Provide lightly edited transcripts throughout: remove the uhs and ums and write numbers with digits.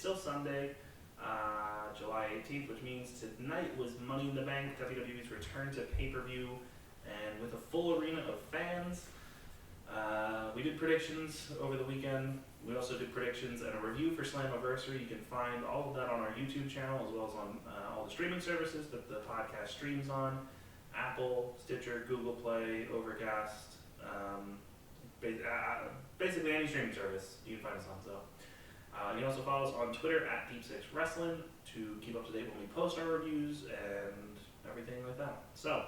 still Sunday, July 18th, which means tonight was Money in the Bank, WWE's return to pay-per-view, and with a full arena of fans. We did predictions over the weekend. We also did predictions and a review for Slammiversary. You can find all of that on our YouTube channel as well as on all the streaming services that the podcast streams on. Apple, Stitcher, Google Play, Overcast, basically any streaming service you can find us on. So you can also follow us on Twitter at Deep Six Wrestling to keep up to date when we post our reviews and everything like that. So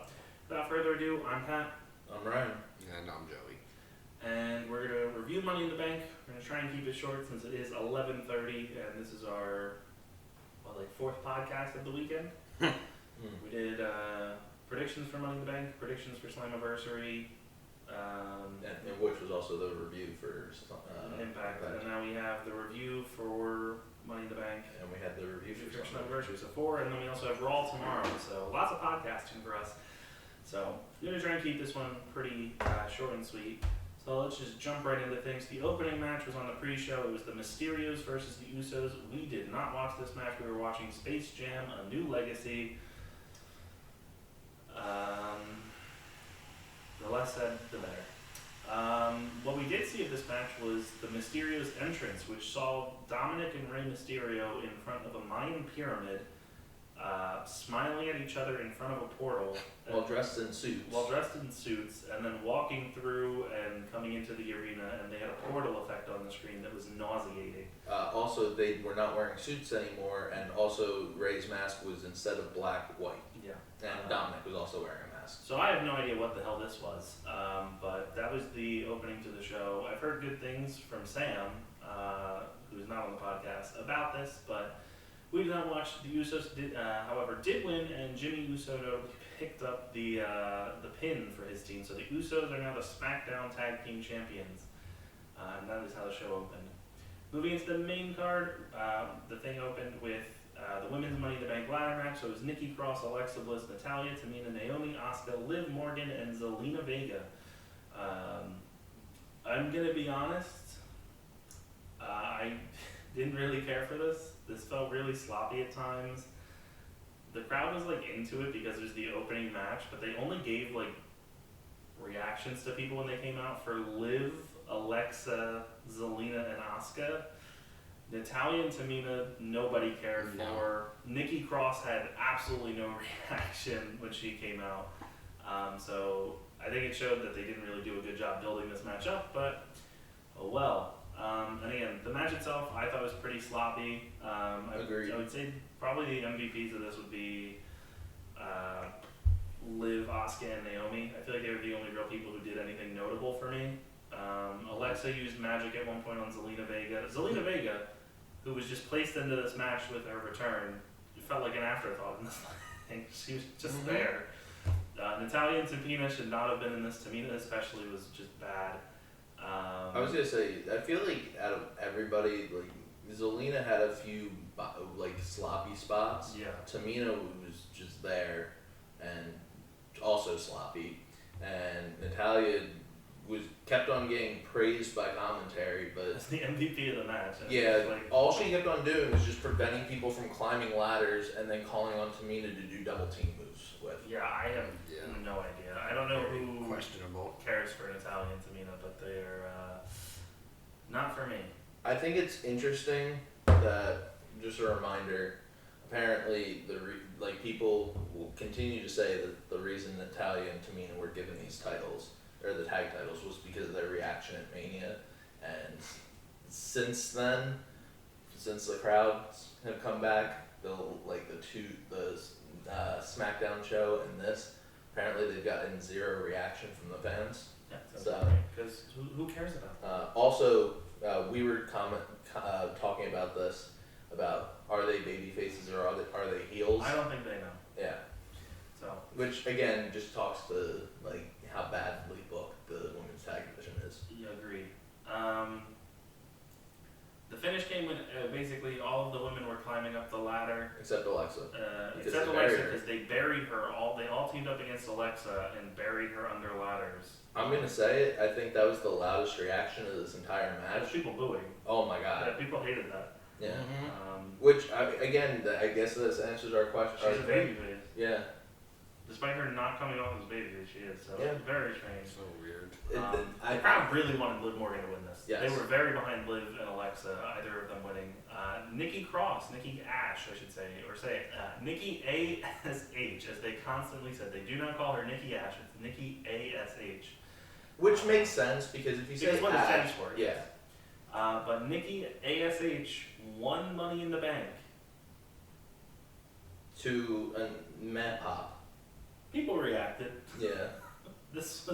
without further ado, I'm Pat. I'm Ryan. And I'm Joey. And we're going to review Money in the Bank. We're going to try and keep it short since it is 11:30, and this is our, fourth podcast of the weekend. We did predictions for Money in the Bank, predictions for Slammiversary, and which was also the review for Impact. And now we have the review for Money in the Bank. And we had the review for Slammiversary. So 4, and then we also have Raw tomorrow. So lots of podcasting for us. So we're going to try and keep this one pretty short and sweet. So let's just jump right into things. The opening match was on the pre-show. It was the Mysterios versus the Usos. We did not watch this match. We were watching Space Jam: A New Legacy. The less said, the better. What we did see of this match was the Mysterios' entrance, which saw Dominic and Rey Mysterio in front of a Mayan pyramid, smiling at each other in front of a portal. While dressed in suits. And then walking through and coming into the arena, and they had a portal effect on the screen that was nauseating. Also, they were not wearing suits anymore, and also Rey's mask was instead of black, white. Yeah. And Dominic was also wearing a mask. So I have no idea what the hell this was, but that was the opening to the show. I've heard good things from Sam, who's not on the podcast, about this, but we did not watch. The Usos, however, did win, and Jimmy Uso notably picked up the pin for his team. So the Usos are now the SmackDown Tag Team Champions, and that is how the show opened. Moving into the main card, the thing opened with the Women's Money in the Bank ladder match. So it was Nikki Cross, Alexa Bliss, Natalya, Tamina, Naomi, Asuka, Liv Morgan, and Zelina Vega. I'm going to be honest, I didn't really care for this. This felt really sloppy at times. The crowd was into it because it was the opening match, but they only gave reactions to people when they came out for Liv, Alexa, Zelina, and Asuka. Natalya and Tamina, nobody cared for. Nikki Cross had absolutely no reaction when she came out. So I think it showed that they didn't really do a good job building this match up, but oh well. And again, the match itself I thought was pretty sloppy. Agreed. I would say probably the MVPs of this would be Liv, Asuka, and Naomi. I feel like they were the only real people who did anything notable for me. Alexa used magic at one point on Zelina Vega. Zelina Vega, who was just placed into this match with her return, it felt like an afterthought in this thing. She was just there. Natalya and Tamina should not have been in this. Tamina especially was just bad. I was gonna say, I feel like out of everybody, Zelina had a few sloppy spots. Yeah. Tamina was just there and also sloppy, and Natalya kept on getting praised by commentary, but That's the MVP of the match. all she kept on doing was just preventing people from climbing ladders and then calling on Tamina to do double team moves with. Yeah, I have no idea. I don't know who Questionable. cares for Natalya and Tamina, but they're not for me. I think it's interesting that, just a reminder, apparently people will continue to say that the reason Natalya and Tamina were given these titles, or the tag titles, was because of their reaction at Mania, and since then, since the crowds have come back, the SmackDown show and this, apparently they've gotten zero reaction from the fans. Yeah, So, because who cares about that? also, we were talking about this, about are they baby faces or are they heels? I don't think they know. Yeah. So Which again just talks to how badly booked the women's tag division is. yeah, agreed. The finish came when basically all of the women were climbing up the ladder. Except Alexa. Except Alexa, because they buried her. They all teamed up against Alexa and buried her under ladders. I'm gonna say it. I think that was the loudest reaction of this entire There's match. people booing. Oh my god. Yeah, people hated that. Yeah. Mm-hmm. Which I guess this answers our question. She's a babyface. Yeah. Despite her not coming off as a babyface, she is. So very strange. So weird. The crowd really wanted Liv Morgan to win this. Yes. They were very behind Liv and Alexa, either of them winning. Nikki Ash, I should say, or say Nikki ASH, as they constantly said. They do not call her Nikki Ash, it's Nikki ASH. Which makes sense because if you say what it stands for. yeah. But Nikki ASH won Money in the Bank. To a meh pop. People reacted. Yeah. This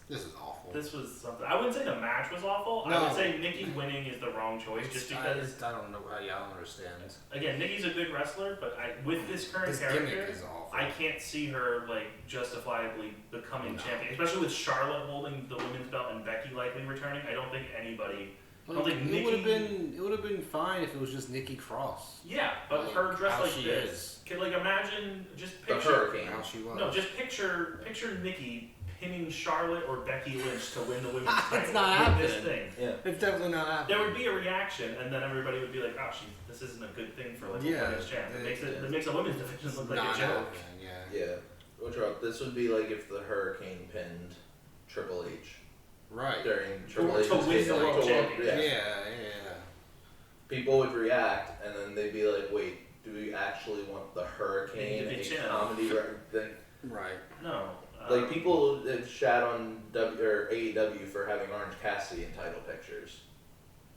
This is awful. This was something. I wouldn't say the match was awful. No. I would say Nikki winning is the wrong choice, just because. I don't know. I don't understand. Again, Nikki's a good wrestler, but with this current This character, gimmick is awful. I can't see her justifiably becoming champion, especially with Charlotte holding the women's belt and Becky likely returning. I don't think anybody. It would have been fine if it was just Nikki Cross. Yeah, but her dressed like she this. Can imagine just The picture. Hurricane. How she was. No, just picture Nikki pinning Charlotte or Becky Lynch to win the women's title. It's not with this happening. thing. Yeah. It's definitely not happening. There would be a reaction, and then everybody would be like, "Oh, this isn't a good thing for a women's champ. It makes a women's division look like a joke." Yeah. This would be like if the Hurricane pinned Triple H. Right. During Triple H's to win the world championship. Yeah. People would react, and then they'd be like, "Wait, do we actually want the Hurricane a comedy thing?" Right. No. Like people have shat on AEW for having Orange Cassidy in title pictures.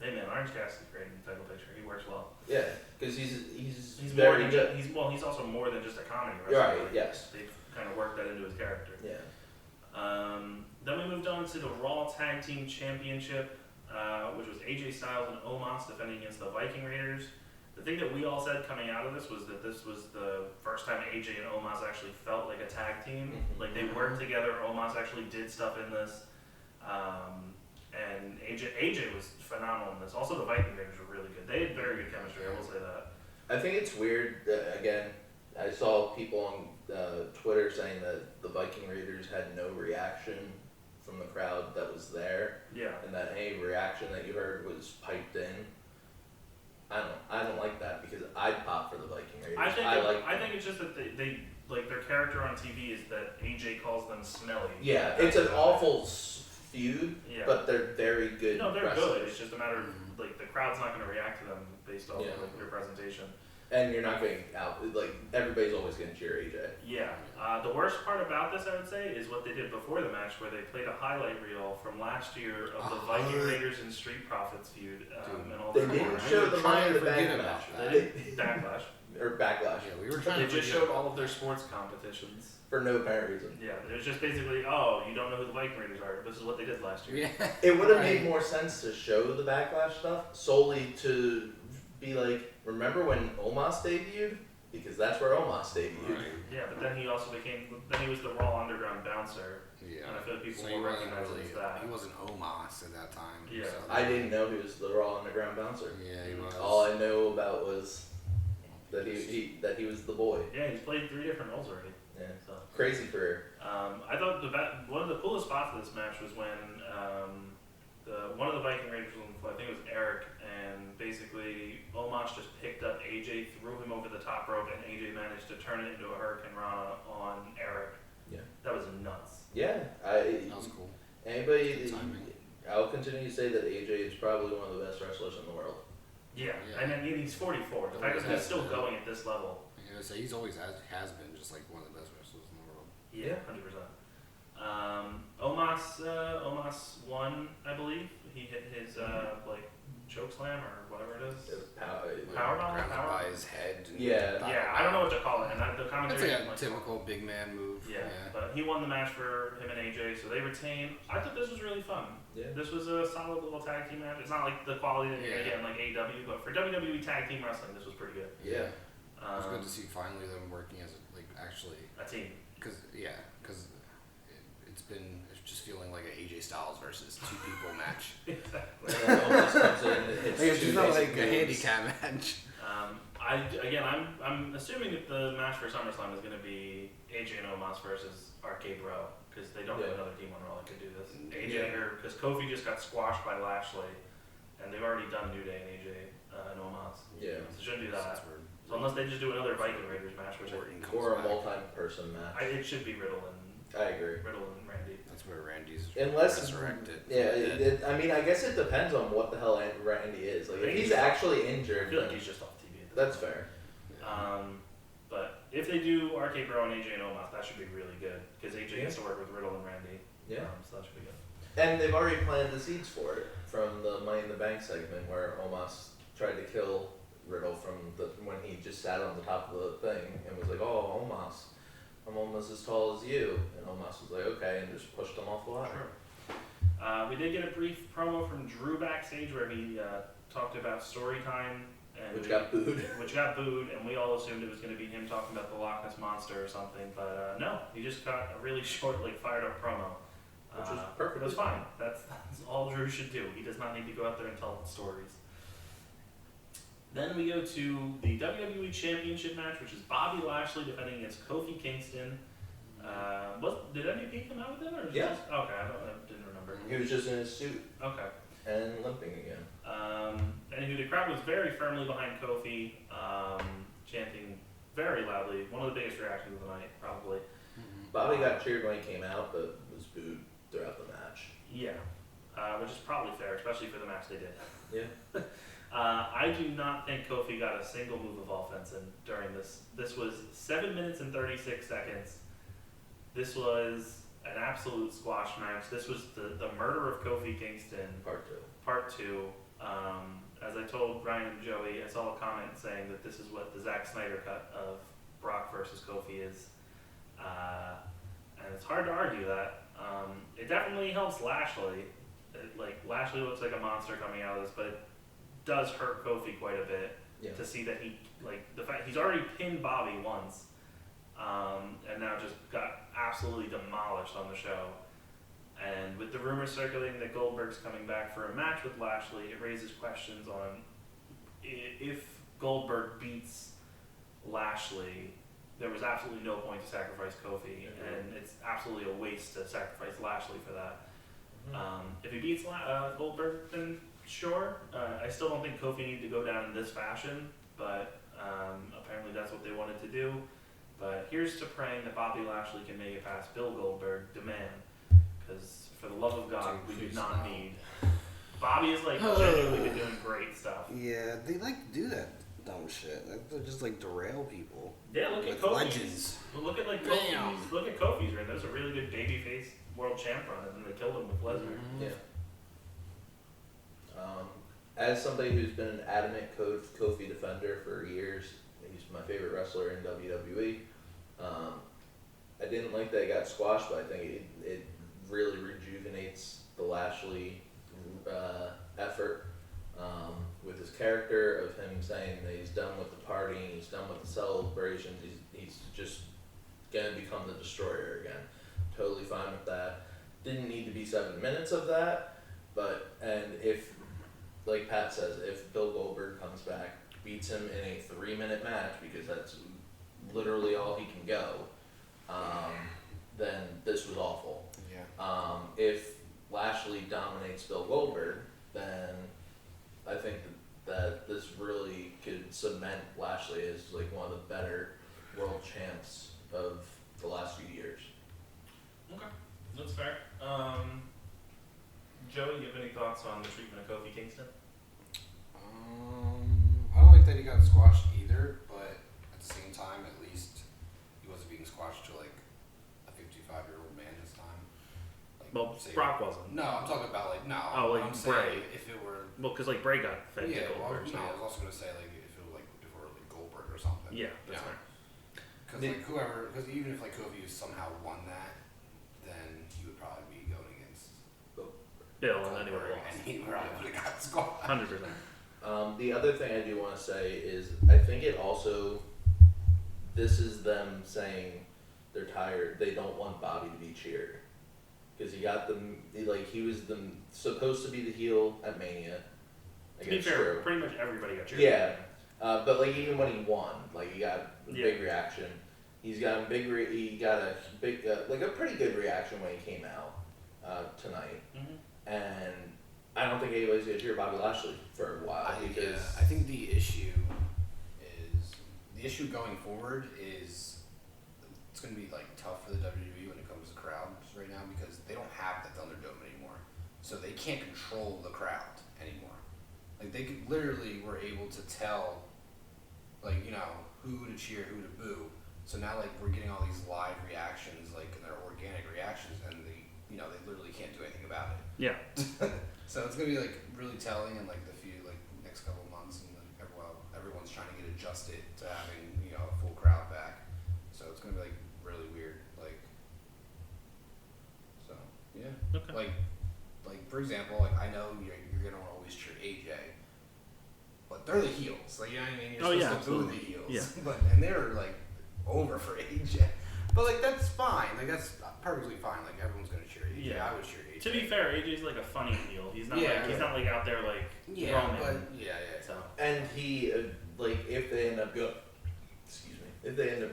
Hey man, Orange Cassidy's great in the title picture. He works well. Yeah, because he's more very than good. he's also more than just a comedy wrestler. Right. Yes. They've kind of worked that into his character. Yeah. Then we moved on to the Raw Tag Team Championship, which was AJ Styles and Omos defending against the Viking Raiders. The thing that we all said coming out of this was that this was the first time AJ and Omos actually felt like a tag team. Mm-hmm. Like they worked together. Omos actually did stuff in this. And AJ was phenomenal in this. Also, the Viking Raiders were really good. They had very good chemistry, I will say that. I think it's weird that, again, I saw people on Twitter saying that the Viking Raiders had no reaction from the crowd that was there. Yeah. And that any reaction that you heard was piped in. I don't like that because I'd pop for the Viking Raiders. I think it's just that they like their character on TV is that AJ calls them smelly. Yeah, it's an awful feud, yeah. But they're very good. No, they're wrestlers. good. It's just a matter of the crowd's not going to react to them based off of their presentation. And you're not getting out, everybody's always going to cheer AJ. Yeah. The worst part about this, I would say, is what they did before the match, where they played a highlight reel from last year of the Viking Raiders and Street Profits feud. And all they didn't show the Money in the Bank match. Backlash. Or Backlash. Yeah, we were trying They just showed all of their sports competitions. For no apparent reason. Yeah, it was just basically, oh, you don't know who the Viking Raiders are. This is what they did last year. Yeah. It would have made more sense to show the Backlash stuff solely to be like, remember when Omos debuted? Because that's where Omos debuted. Right. Yeah, but then he also then he was the Raw Underground bouncer. Yeah. And I feel like people So will recognize him as that. He wasn't Omos at that time. Yeah. So I didn't know he was the Raw Underground bouncer. Yeah, he was. All I know about was that he was the boy. Yeah, he's played 3 different roles already. Yeah. So. Crazy career. I thought one of the coolest spots of this match was when one of the Viking Raiders was on the floor. I think it was Eric, and basically Omos just picked up AJ, threw him over the top rope, and AJ managed to turn it into a Hurricane Rana on Eric. Yeah. That was nuts. Yeah. That was cool. I'll continue to say that AJ is probably one of the best wrestlers in the world. Yeah. And I mean, he's 44. The fact that he's still going at this level. Yeah, so he's always has been just like one of the best wrestlers in the world. Yeah, 100%. Omos won, I believe. He hit his choke slam or whatever it is. Powerbomb. By his head. Yeah. Yeah, I don't know what to call it, and the commentary. It's like a typical big man move. Yeah, but he won the match for him and AJ, so they retain. I thought this was really fun. Yeah. This was a solid little tag team match. It's not like the quality that you're gonna get in like AEW, but for WWE tag team wrestling, this was pretty good. Yeah. It was good to see finally them working as actually a team. Because it's just feeling like an AJ Styles versus 2 people match. Exactly. It's just not like a handicap match. I'm assuming that the match for SummerSlam is going to be AJ and Omos versus Arcade Bro, because they don't have another team on Raw that could do this. AJ because Kofi just got squashed by Lashley, and they've already done New Day and AJ and Omos. Yeah. So shouldn't do that. That's weird. So unless they just do another Viking Raiders match, which Or a multi-person match. it should be Riddle and Randy. That's where Randy's Unless resurrected. Yeah, I mean, I guess it depends on what the hell Randy is. Like, if he's actually injured, I feel like then he's just off TV. that's fair. But if they do RK Bro and AJ and Omos, that should be really good because AJ gets to work with Riddle and Randy. Yeah. So that should be good. And they've already planted the seeds for it from the Money in the Bank segment where Omos tried to kill Riddle when he just sat on the top of the thing and was like, "Oh, Omos, I'm almost as tall as you," and Omos was like, "Okay," and just pushed him off the ladder. Sure. We did get a brief promo from Drew backstage where he talked about story time. Which got booed. And we all assumed it was going to be him talking about the Loch Ness Monster or something, but no, he just got a really short, fired up promo. Which was perfect. It was fine. That's all Drew should do. He does not need to go out there and tell stories. Then we go to the WWE Championship match, which is Bobby Lashley defending against Kofi Kingston. Did MVP come out with him? Or yeah. Okay, I didn't remember. He was just in his suit. Okay. And limping again. Anywho, the crowd was very firmly behind Kofi, chanting very loudly. One of the biggest reactions of the night, probably. Bobby got cheered when he came out, but was booed throughout the match. Yeah, which is probably fair, especially for the match they did. Yeah. I do not think Kofi got a single move of offense in during this. This was 7 minutes and 36 seconds. This was an absolute squash match. This was the murder of Kofi Kingston. Part 2. As I told Ryan and Joey, I saw a comment saying that this is what the Zack Snyder cut of Brock versus Kofi is. And it's hard to argue that. It definitely helps Lashley. Lashley looks like a monster coming out of this, but it does hurt Kofi quite a bit to see that the fact he's already pinned Bobby once, and now just got absolutely demolished on the show. And with the rumors circulating that Goldberg's coming back for a match with Lashley, it raises questions on if Goldberg beats Lashley, there was absolutely no point to sacrifice Kofi, and it's absolutely a waste to sacrifice Lashley for that. If he beats Goldberg, then sure. I still don't think Kofi needed to go down in this fashion, but apparently that's what they wanted to do. But here's to praying that Bobby Lashley can make it past Bill Goldberg, the man. Because for the love of God, we do not need. Bobby is genuinely doing great stuff. Yeah, they like to do that dumb shit. They just derail people. Yeah, look at Kofi's. Legends. Look at Kofi's. Look at Kofi's run. That was a really good babyface world champ run, and then they killed him with Lesnar. Yeah. As somebody who's been an adamant Kofi defender for years, he's my favorite wrestler in WWE. I didn't like that he got squashed, but I think it really rejuvenates the Lashley effort with his character of him saying that he's done with the partying, he's done with the celebrations, he's just gonna become the destroyer again. Totally fine with that. Didn't need to be 7 minutes of that, and if, like Pat says, if Bill Goldberg comes back, beats him in a 3-minute match, because that's literally all he can go, then this was awful. Yeah. If Lashley dominates Bill Goldberg, then I think that this really could cement Lashley as one of the better world champs of the last few years. Okay, that's fair. Joey, you have any thoughts on the treatment of Kofi Kingston? I don't like that he got squashed either, but at the same time, at least he wasn't being squashed to a 55-year-old man this time. Brock wasn't. No, I'm talking about no. Oh, I'm Bray. If it were. Well, because Bray got fed to Goldberg. Goldberg. I was also gonna say if it were if it were Goldberg or something. Yeah, that's fair. Because even if Kofi somehow won that, then he would probably be going against Bill, and then he would have lost. And he probably would have got squashed. 100%. The other thing I do want to say is I think it also, this is them saying they're tired. They don't want Bobby to be cheered. Because he got them, he was supposed to be the heel at Mania. To be fair, pretty much everybody got cheered. Yeah. But even when he won, he got a big reaction. He got a pretty good reaction when he came out tonight. Mm-hmm. And I don't don't think anybody's gonna cheer Bobby Lashley for a while because I think the issue going forward is it's going to be like tough for the WWE when it comes to crowds right now because they don't have the Thunderdome anymore, so they can't control the crowd anymore. Like they could literally were able to tell, like who to cheer, who to boo. So now like we're getting all these live reactions, like and they're organic reactions, and they literally can't do anything about it. Yeah. So it's gonna be like really telling in like the next couple of months, and everyone's trying to get adjusted to having a full crowd back. So it's gonna be like really weird, like. So yeah. Okay. Like for example, like I know you're gonna always cheer AJ, but they're the heels. Like you know what I mean? You're supposed to boo the heels. Yeah. And they're like over for AJ. But like that's fine. Like that's perfectly fine. Like everyone's gonna cheer AJ. Yeah. I would cheer AJ. To be fair, AJ's like a funny heel. He's not Yeah. he's not like out there like Roman. But yeah. So and he like if they end up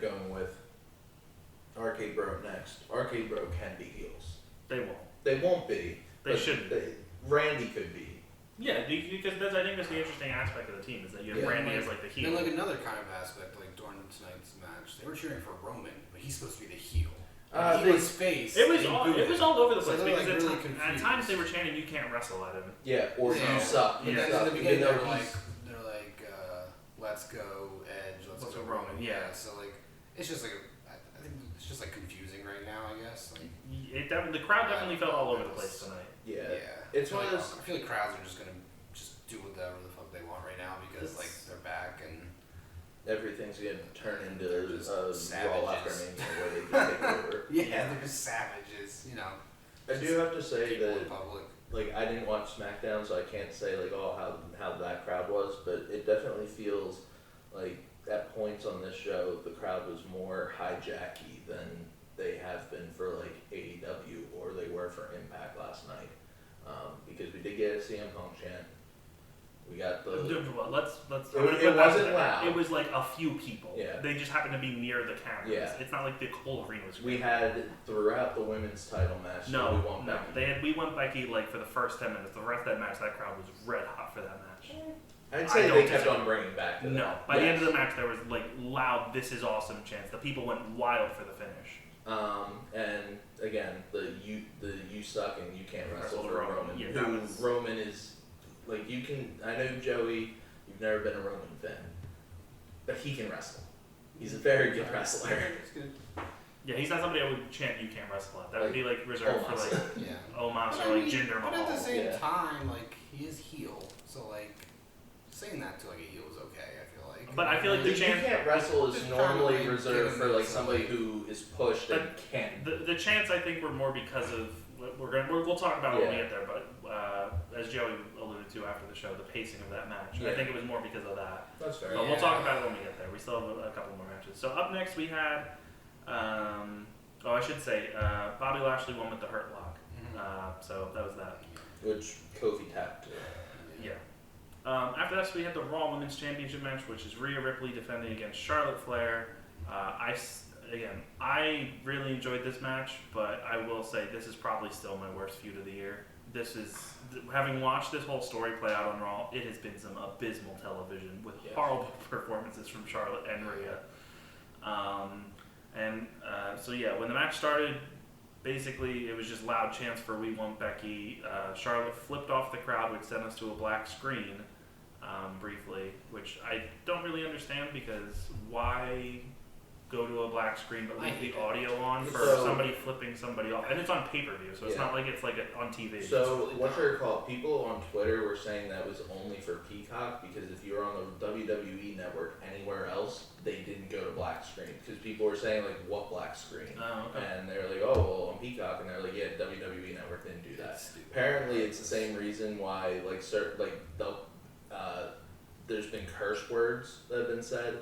going with Arcade Bro next, Arcade Bro can be heels. they won't. They won't be. They but shouldn't. Randy could be. Yeah, because I think that's the interesting aspect of the team is that you have Yeah. Randy as like the heel. Then like another kind of aspect, like during tonight's match, they were cheering for Roman, but he's supposed to be the heel. He was face. It was all over the place So because like really at confused. times they were chanting, "You can't wrestle at him." Yeah, or Yeah. you suck. Yeah. And And stuff, then in the even beginning though they're he's- like, let's go Edge, let's Let's go go Roman. Roman, Yeah. yeah. So like, it's just like I think it's just like confusing right now. I guess. Like, The crowd definitely felt all over the place tonight. Yeah. yeah. It's I feel one of like- those. I feel like crowds are just gonna just do whatever the fuck they want right now because like they're back and. Everything's gonna turn into They're just Raw after savages. Mania where they just take over. Yeah, they're just savages. I do have to say People that in public. like I didn't watch SmackDown, so I can't say like how that crowd was, but it definitely feels like at points on this show the crowd was more hijacky than they have been for like AEW or they were for Impact last night, because we did get a CM Punk chant. We got the Let's. It wasn't loud. It was like a few people. Yeah. They just happened to be near the cameras. Yeah. It's not like the whole arena was. we had throughout the women's title match. No, we won Becky. We went Becky like for the first 10 minutes. The rest of that match, that crowd was red hot for that match. I'd I say don't they kept disagree. on bringing back to No, that. by the end of Yes. the match, there was like loud "This is awesome" chants. The people went wild for the finish. And again, the you suck and you can't wrestle Wrestle for Roman. Roman. Yeah, who that was- Roman is like you can. I know Joey, you've never been a Roman fan, but he can wrestle. He's a very good wrestler. It's good. Yeah, he's not somebody I would chant "You can't wrestle" at. That would Like, be like reserved for Omos. like Yeah. Omos But or I like mean, Jinder But at the Mahal. same Yeah. time, like he is heel, so like saying that to like a heel is okay. I feel like. But I feel like The the you chant- can't wrestle is Just normally kinda like reserved for giving like somebody somebody- who is pushed and can't. The chants I think were more because of we'll talk about it when we Yeah. get there, but as Joey alluded to after the show, the pacing of that match. Yeah. I think it was more because of that. That's fair. But Yeah. we'll talk about it when we get there. We still have a couple more matches. So up next we had, I should say, Bobby Lashley won with the Hurt Lock. So that was that. Which Kofi tapped to. Yeah. After that, we had the Raw Women's Championship match, which is Rhea Ripley defending against Charlotte Flair. I really enjoyed this match, but I will say this is probably still my worst feud of the year. Having watched this whole story play out on Raw, it has been some abysmal television with horrible performances from Charlotte and Rhea. When the match started, basically it was just loud chants for "We Want Becky." Charlotte flipped off the crowd, which sent us to a black screen briefly, which I don't really understand because why go to a black screen but leave the audio on for So- somebody flipping somebody off? And it's on pay-per-view, so it's Yeah. not like it's like on TV. So what's your call? People on Twitter were saying that was only for Peacock because if you're on the WWE network anywhere else, they didn't go to black screen because people were saying like, what black screen? Oh, okay. And they're like, oh, well, on Peacock, and they're like, yeah, WWE Network didn't do that. Apparently, it's the same reason why, like, there's been curse words that have been said,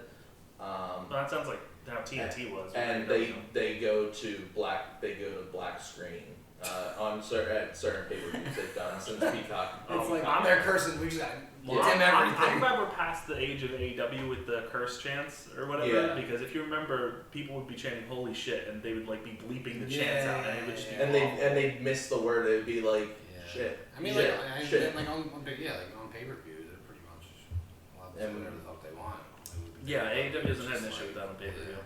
Well, that sounds like how TNT was. and they go to black screen at certain pay-per-views they've done since Peacock. It's like I'm- I'm their cursing. We just got Well, dim I'm everything. glad we're past the age of AEW with the curse chants or whatever. Yeah. Because if you remember, people would be chanting "Holy shit" and they would like be bleeping the chants out, and it would just be And they'd miss the word. It'd be like shit. I mean, Shit. like, Shit. like on pay-per-view, they're pretty much allowed to do whatever the fuck they want. Yeah, AEW doesn't have an issue with that on pay-per-view.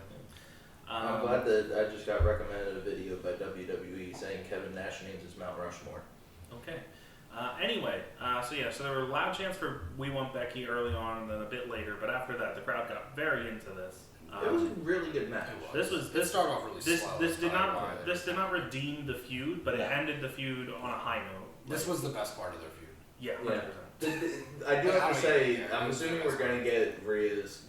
I'm glad that I just got recommended a video by WWE saying Kevin Nash names his Mount Rushmore. Okay. Anyway, so there were loud chants for "We Want Becky" early on, and then a bit later. But after that, the crowd got very into this. It was a really good match. It started off really slow. This did not redeem the feud, but it ended the feud on a high note. This was the best part of their feud. Yeah, 100%. I do have to say, I'm assuming we're going to get Rhea's.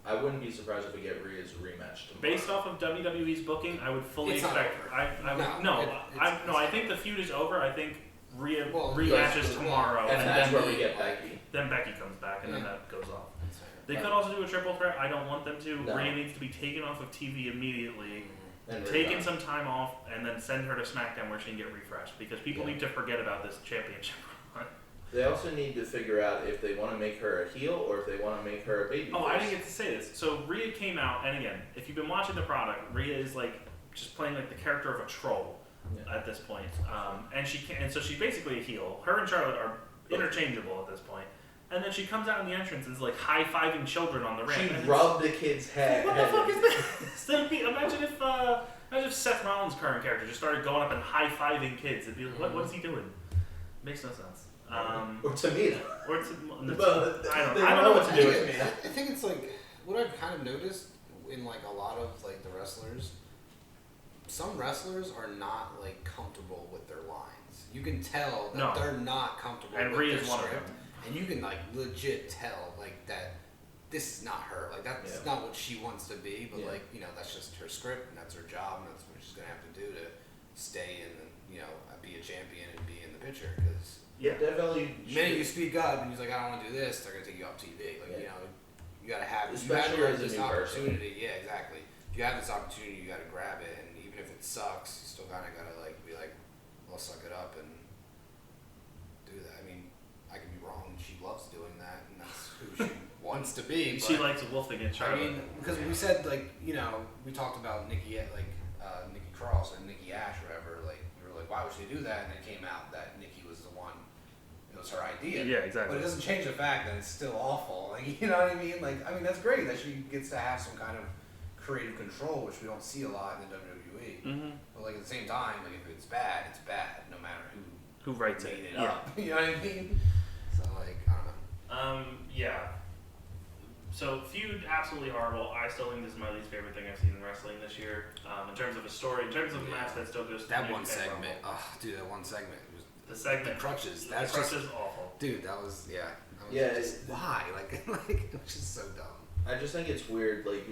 I wouldn't be surprised if we get Rhea's rematch tomorrow. Based off of WWE's booking, I would fully It's expect. I think the feud is over. I think Rhea rematches tomorrow, and that's where we get Becky. Then Becky comes back, and then that goes off. That's fair. They could also do a triple threat. I don't want them to. No. Rhea needs to be taken off of TV immediately, And taken some time off, and then send her to SmackDown where she can get refreshed. Because people need to forget about this championship run. They also need to figure out if they want to make her a heel or if they want to make her a baby. Oh, I didn't get to say this. So Rhea came out, and again, if you've been watching the product, Rhea is like just playing like the character of a troll at this point. And so she's basically a heel. Her and Charlotte are interchangeable at this point. And then she comes out in the entrance and is like high-fiving children on the ring. She rubbed the kid's head. What the fuck is this? Imagine if Seth Rollins' current character just started going up and high-fiving kids. It'd be like, what is he doing? Makes no sense. Or Tamina. I don't know what to do with Tamina. I think it's like what I've kind of noticed in like a lot of like the wrestlers. Some wrestlers are not like comfortable with their lines. You can tell that they're not comfortable with their script, and you can like legit tell like that this is not her. Like that's not what she wants to be. But like that's just her script, and that's her job, and that's what she's gonna have to do to stay in, be a champion and be in the picture. Because definitely. The minute you speak up and he's like, I don't want to do this, they're gonna take you off TV. Like you gotta have especially as this a new opportunity. person. Yeah, exactly. If you have this opportunity, you gotta grab it, and even if it sucks, you still kind of gotta like be like, well, suck it up and do that. I mean, I could be wrong. She loves doing that, and that's who she wants to be. She likes wolfing at Charlotte. I mean, because we said like we talked about Nikki Cross and Nikki Ash or whatever. Like we were like, why would she do that? And it came out that Nikki was the one. It was her idea. Yeah, exactly. But it doesn't change the fact that it's still awful. Like, you know what I mean? Like, I mean, that's great that she gets to have some kind of creative control, which we don't see a lot in the WWE. Mm-hmm. But like at the same time, like if it's bad, no matter who writes made it. it up. You know what I mean? So like, I don't know. Yeah. So feud, absolutely horrible. I still think this is my least favorite thing I've seen in wrestling this year. In terms of a story, in terms of a match that still goes to that New one Japan segment. level. Oh, dude, that one segment. Was The segment. The crutches. The That's crutches just awful. Dude, that was why? Like it was just so dumb. I just think it's weird. Like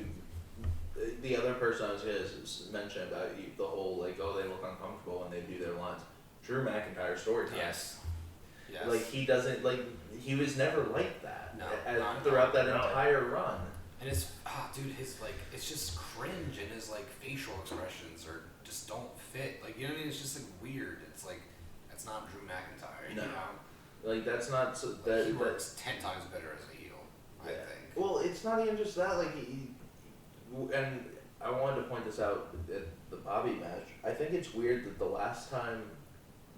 the other person I was gonna mention about the whole like, oh, they look uncomfortable when they do their lines. Drew McIntyre's story time. Yes. Like he doesn't like he was never like that. No, throughout that entire run. And it's dude, his like it's just cringe, and his like facial expressions are just don't fit. Like you know what I mean? It's just like weird. It's like that's not Drew McIntyre. No. You know? Like that's not He works 10 times better as a heel. I think. Well, it's not even just that. Like, and I wanted to point this out at the Bobby match. I think it's weird that the last time,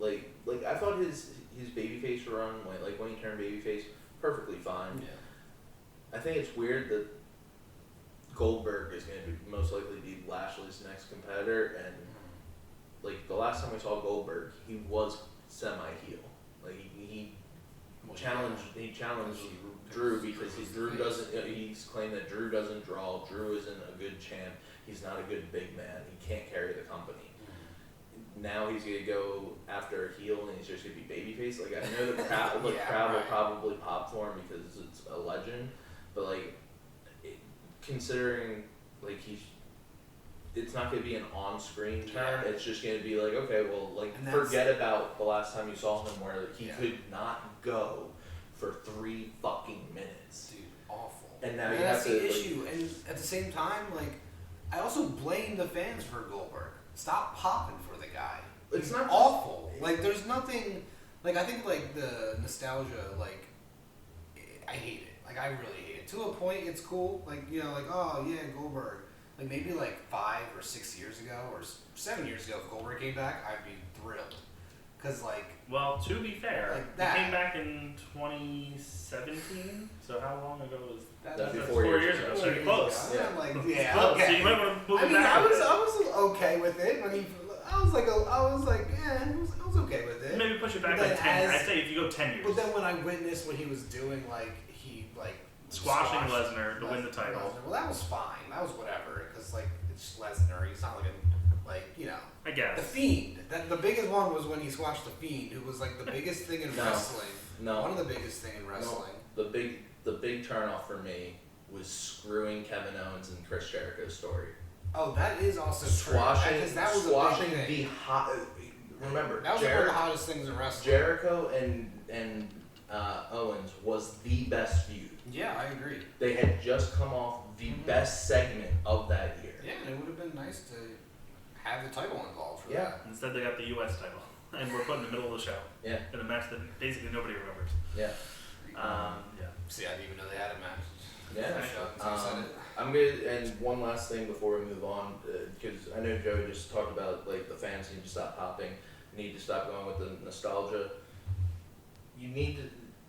like I thought his babyface run when he turned babyface, perfectly fine. Yeah. I think it's weird that Goldberg is going to most likely be Lashley's next competitor, and like the last time we saw Goldberg, he was semi-heel. Like he challenged Drew because Drew doesn't. He's claimed that Drew doesn't draw. Drew isn't a good champ. He's not a good big man. He can't carry the company. Now he's gonna go after a heel and he's just gonna be babyface. Like I know the crowd, will probably pop for him because it's a legend, but like considering like it's not gonna be an on-screen turn. It's just gonna be like, okay, well, like forget about the last time you saw him where he could not go for 3 fucking minutes. Dude, awful. And now you have that's the issue. And at the same time, like I also blame the fans for Goldberg. Stop popping for the guy. It's not awful. Like there's nothing. Like I think like the nostalgia. Like I hate it. Like I really hate it. To a point, it's cool. Like like oh yeah, Goldberg. Like maybe like 5 or 6 years ago or 7 years ago, if Goldberg came back, I'd be thrilled. Because, like... Well, to be fair, Like he that. came back in 2017, so how long ago was that? That'd be That's 4 4 years years ago, ago. so you're close. Yeah. I'm like, It's yeah, close, okay. so you might want to move I it mean, back I a bit. was okay with it when he... I was like, I was okay with it. Maybe push it back But then like 10. I'd say if you go 10 years. But then when I witnessed what he was doing, like, he, like... Squashing squashed Lesnar to win the title. Lesnar. Well, that was fine. That was whatever. Because, like, it's Lesnar. He's not like you know... I guess. The Fiend. The biggest one was when he squashed the Fiend, who was, like, the biggest thing in wrestling. No. One of the biggest thing in wrestling. No. The big turnoff for me was screwing Kevin Owens and Chris Jericho's story. Oh, that is also Squashing, true. That was squashing a big thing. the hot. Remember, That was one of the hottest things in wrestling. Jericho and Owens was the best feud. Yeah, I agree. They had just come off the best segment of that year. Yeah, and it would have been nice to have the title involved for Yeah. that. Instead, they got the U.S. title, and we're put in the middle of the show. Yeah. In a match that basically nobody remembers. Yeah. Yeah. See, I didn't even know they had a match. Yeah. So excited. I'm good. And one last thing before we move on, because I know Joe just talked about like the fans need to stop popping, need to stop going with the nostalgia. You need to.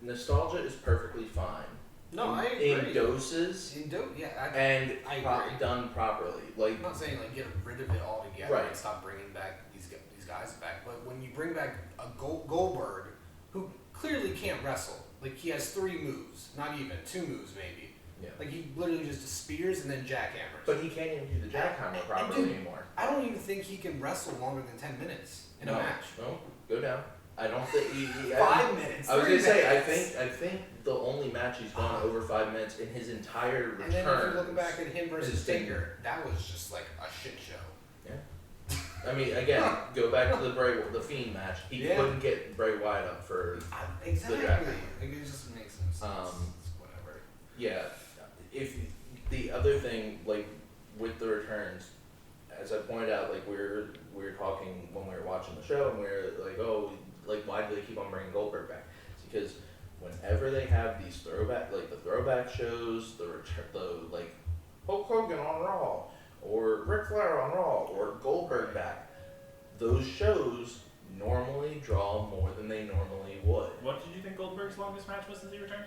Nostalgia is perfectly fine. No, I in agree. doses and I agree. done properly. Like I'm not saying like get rid of it altogether Right. and stop bringing back these guys back, but when you bring back a Goldberg who clearly can't wrestle, like he has 3 moves, not even 2 moves maybe. Yeah. Like he literally just spears and then jackhammers. But he can't even do the jackhammer properly dude, anymore. I don't even think he can wrestle longer than 10 minutes in a match. No, go down. I don't think he 5 minutes. I was 3 gonna say minutes. I think the only match he's gone over 5 minutes in his entire return. And then if you look back at him versus is Sting. Stinger, that was just like a shit show. Yeah. I mean, again, go back to the Fiend match. He Yeah. couldn't get Bray Wyatt up for Exactly. the jackhammer. Like, it just makes no sense. It's whatever. Yeah. If the other thing, like with the returns, as I pointed out, like we were talking when we were watching the show, and we were like, oh, like why do they keep on bringing Goldberg back? It's because whenever they have these throwback shows, the like Hulk Hogan on Raw, or Ric Flair on Raw, or Goldberg back, those shows normally draw more than they normally would. What did you think Goldberg's longest match was since he returned?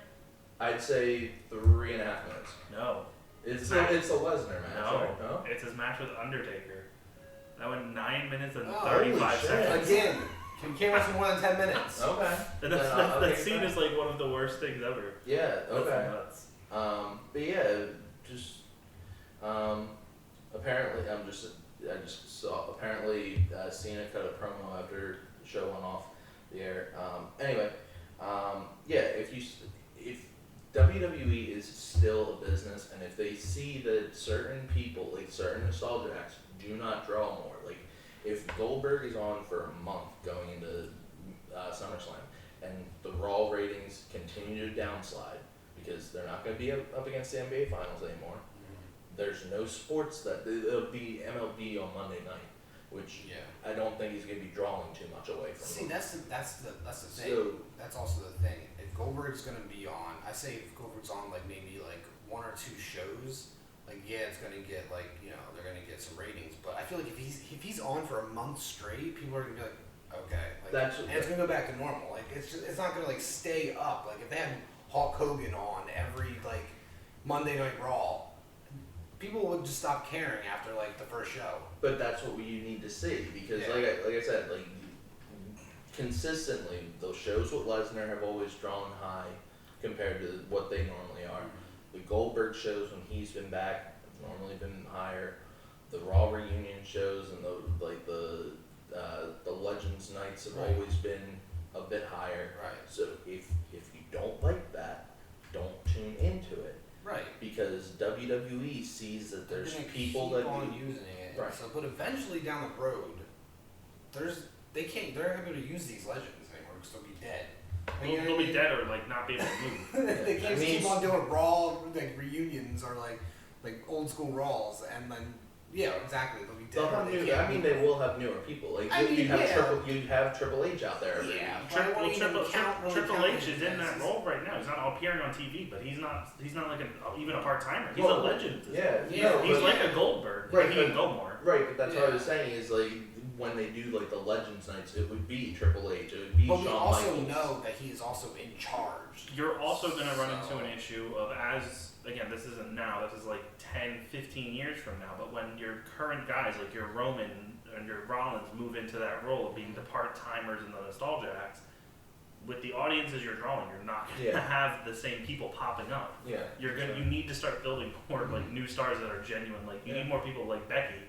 I'd say 3.5 minutes. No. It's Match. a Lesnar match, No. right? No? It's his match with Undertaker. That went 9 minutes and Oh, 35 holy shit. seconds. Again, you can't wrestle more than 10 minutes. Okay. And Then I'll that take it scene back. is like one of the worst things ever. Yeah, That's okay. nuts. But yeah, just apparently I just saw apparently Cena cut a promo after the show went off the air. Anyway, yeah, if WWE is still a business, and if they see that certain people, like certain nostalgia acts, do not draw more, like if Goldberg is on for a month going into SummerSlam, and the Raw ratings continue to downslide because they're not going to be up against the NBA Finals anymore. There's no sports that it'll be MLB on Monday night, which I don't think he's going to be drawing too much away from. See, that's the thing. So- That's also the thing. If Goldberg's gonna be on, I say if Goldberg's on like maybe like 1 or 2 shows, like it's gonna get like they're gonna get some ratings. But I feel like if he's on for a month straight, people are gonna be like, okay, like, and it's gonna go back to normal. Like it's not gonna like stay up. Like if they had Hulk Hogan on every like Monday Night Raw, people would just stop caring after like the first show. But that's what you need to see because, Yeah. like I said, like consistently, those shows with Lesnar have always drawn high compared to what they normally are. The Goldberg shows when he's been back have normally been higher. The Raw reunion shows and the Legends nights have Right. always been a bit higher. Right. So if you don't like that, don't tune into it. Right. Because WWE sees that there's They're gonna people keep that on do. using it. Right. So, but eventually down the road, they're not able to use these legends anymore because they'll be dead. Like, you know They'll what I be mean? dead or like not be able to move. They can't I mean, keep on doing Raw like reunions or like old school Raws, and then exactly they'll be dead. They'll have They new, can't I mean, move. they will have newer people. Like I you mean, have Triple H out there. Yeah. But I Triple won't even count H is in that as- role right now. He's not appearing on TV, but he's not like even a part timer. He's Well, a legend. Yeah, Yeah, no, He's but- like a Goldberg, Right, but he can but- go more. right. But that's what I Yeah. was saying is like when they do like the Legends nights, it would be Triple H, it would be But we Shawn also Michaels. know that he is also in charge. You're also going to run So- into an issue of again, this isn't now, this is like 10, 15 years from now, but when your current guys, like your Roman and your Rollins, move into that role of being the part-timers and the nostalgia acts, with the audiences you're drawing, you're not going to Yeah. have the same people popping up. Yeah. You need to start building more like new stars that are genuine. Like you Yeah. need more people like Becky,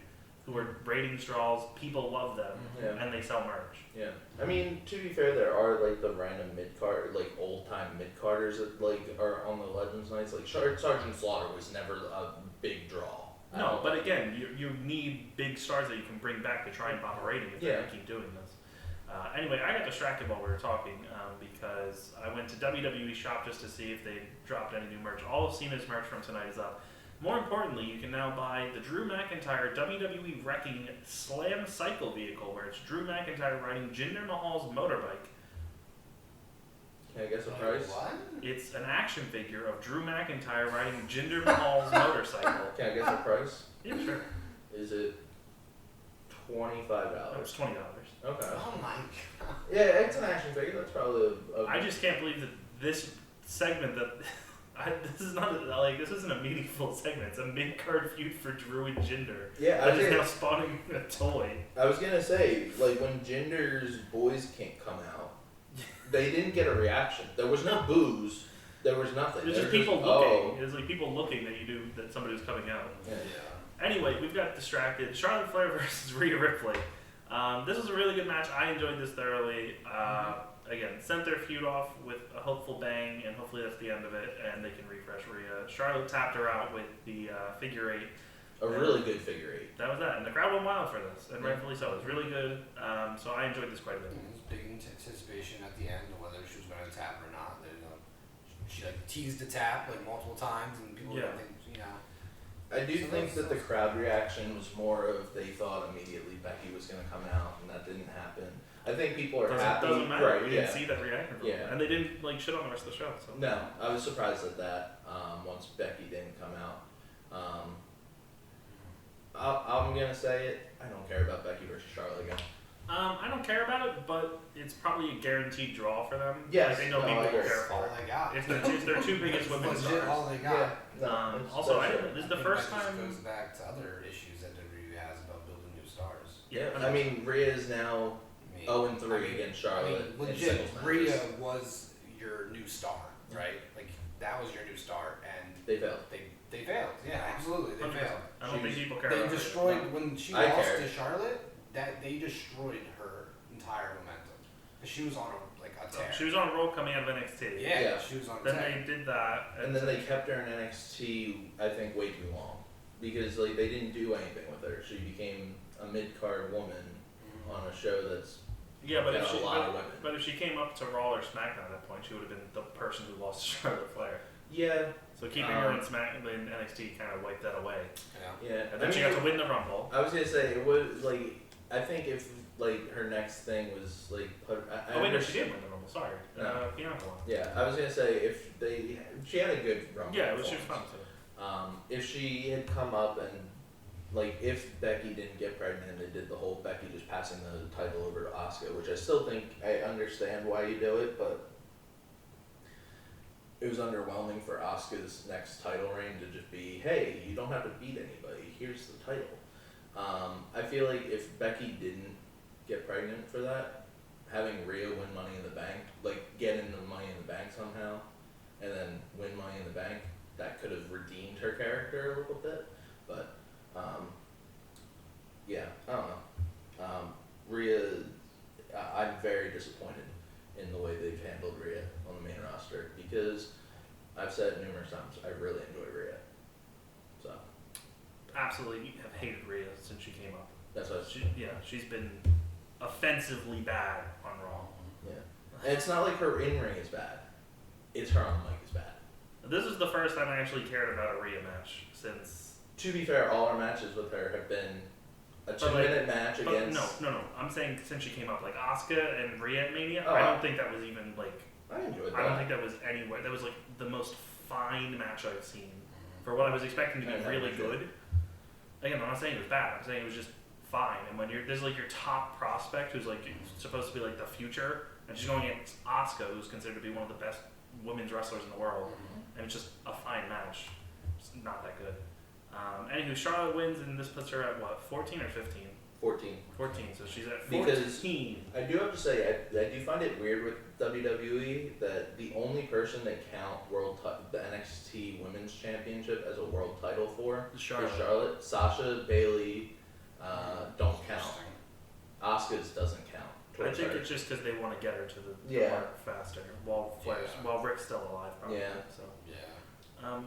who are ratings draws, people love them, Yeah. and they sell merch. Yeah. I mean, to be fair, there are like the random mid-card, like old-time mid-carders that like are on the Legends nights. Like Sergeant Slaughter was never a big draw. No, but again, you need big stars that you can bring back to try and pop a rating if they're Yeah. going to keep doing this. Anyway, I got distracted while we were talking because I went to WWE Shop just to see if they dropped any new merch. All of Cena's merch from tonight is up. More importantly, you can now buy the Drew McIntyre WWE Wrecking Slam Cycle vehicle, where it's Drew McIntyre riding Jinder Mahal's motorbike. Can I guess a price? What? It's an action figure of Drew McIntyre riding Jinder Mahal's motorcycle. Can I guess a price? Yeah, sure. Is it $25? That was $20. Okay. Oh my god. Yeah, it's an action figure. That's probably a I just can't believe that this segment this isn't a meaningful segment. It's a mid-card feud for Drew and Jinder. yeah. That is now spawning a toy. I was gonna say, like when Jinder's boys can't come out, they didn't get a reaction. There was no boos. There was nothing. There's just They're people just, looking. It's like people looking that somebody was coming out. Yeah. Anyway, we've got distracted. Charlotte Flair versus Rhea Ripley. This was a really good match. I enjoyed this thoroughly. Again, sent their feud off with a hopeful bang, and hopefully that's the end of it, and they can refresh Rhea. Charlotte tapped her out with the figure eight. A really good figure eight. That was that, and the crowd went wild for this, and Yeah. rightfully so. It was really good. So I enjoyed this quite a bit. There was big anticipation at the end of whether she was going to tap or not. She like teased the tap like multiple times, and people Yeah. didn't think, I do So think that's- that the crowd reaction was more of they thought immediately Becky was going to come out, and that didn't happen. I think people are happy. Doesn't matter. Right, We yeah. didn't see that reaction from Yeah. them. And they didn't like shit on the rest of the show. So. No, I was surprised at that once Becky didn't come out. I'm going to say it. I don't care about Becky versus Charlotte again. I don't care about it, but it's probably a guaranteed draw for them. Yes, Like, they know no, people I will agree. care that's all for it. they got. If they're two biggest women's Legit stars. all they got. No, it's- Also, that's I it. didn't- this is the I think first that just time. goes back to other issues that WWE has about building new stars. Yeah, I mean, Rhea is now 0-3 against Charlotte. in legit, singles matches. Rhea was your new star, right? Like that was your new star, and They failed. they failed. Yeah, absolutely, they 100%. failed. I don't think She- people care They about it. destroyed when she I lost care. to Charlotte. That they destroyed her entire momentum because she was on a tear. She was on a roll coming out of NXT. yeah, Yeah. she was on a Then tear. they did that. And then they kept her in NXT, I think, way too long. Because like they didn't do anything with her. She became a mid-card woman on a show that's Yeah, but got a lot of women. but if she came up to Raw or SmackDown at that point, she would have been the person who lost to Charlotte Flair. Yeah, So keeping her in in NXT kind of wiped that away. Yeah. yeah. And then she got to win the Rumble. I was gonna say it was like I think if like her next thing was like put. I Oh wait, no, she understand- did win the Rumble. Sorry, No. Bianca won. Yeah, I was gonna say if she had a good run. Yeah, she was fun too. If she had come up and like if Becky didn't get pregnant and they did the whole Becky just passing the title over to Asuka, which I still think I understand why you do it, but it was underwhelming for Asuka's next title reign to just be, hey, you don't have to beat anybody, here's the title. I feel like if Becky didn't get pregnant for that, having Rhea win Money in the Bank, like get into Money in the Bank somehow, and then win Money in the Bank, that could have redeemed her character a little bit. But yeah, I don't know. Rhea, I'm very disappointed in the way they've handled Rhea on the main roster because I've said numerous times I really enjoy Rhea. So Absolutely have hated Rhea since she came up. that's what. She's been offensively bad on Raw. Yeah, and it's not like her in ring is bad; it's her on the mic is bad. This is the first time I actually cared about a Rhea match since. To be fair, all our matches with her have been a But, 2-minute match But against. no. I'm saying since she came up, like Asuka and Rhea at Mania. Oh, I don't think that was even like. I enjoyed that. I don't think that was anywhere. That was like the most fine match I've seen for what I was expecting to be Yeah, really for sure. good. Again, I'm not saying it was bad. I'm saying it was just fine. And when there's like your top prospect who's like supposed to be like the future, and she's going against Asuka, who's considered to be one of the best women's wrestlers in the world, and it's just a fine match. It's not that good. Anywho, Charlotte wins, and this puts her at what, 14 or 15? 14. 14, so she's at 14. Because I do have to say, I do find it weird with WWE that the only person they count the NXT Women's Championship as a world title for is Charlotte. Sasha, Bailey, don't count. Asuka's doesn't count. I think it's just because they want to get her to the mark faster while Rick's still alive, probably. Yeah. So.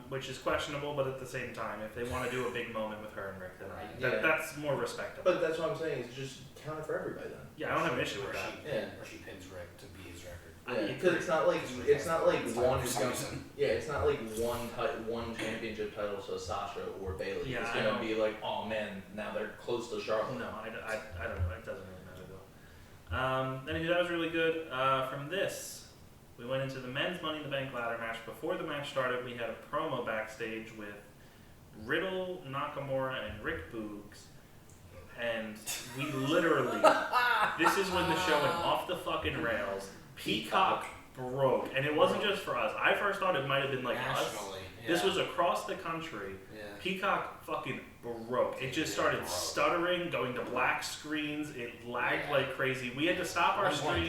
Which is questionable, but at the same time, if they want to do a big moment with her and Rick, then that's more respectable. But that's what I'm saying, is just count it for everybody then. Yeah, I don't have an issue with that. Or she pins Rick to be his record. Yeah, because it's not like one is going. Yeah, it's not like one championship title to Sasha or Bailey. Yeah, it's gonna be like, oh man, now they're close to Charlotte. No, I don't know. It doesn't really matter though. Anyway, that was really good. From this, we went into the men's Money in the Bank ladder match. Before the match started, we had a promo backstage with Riddle, Nakamura, and Rick Boogs. And we literally, this is when the show went off the fucking rails. Peacock broke. And it wasn't just for us. I first thought it might have been like nationally, us. This was across the country. Yeah. Peacock fucking broke. It just started stuttering, going to black screens. It lagged like crazy. We had to stop our stream.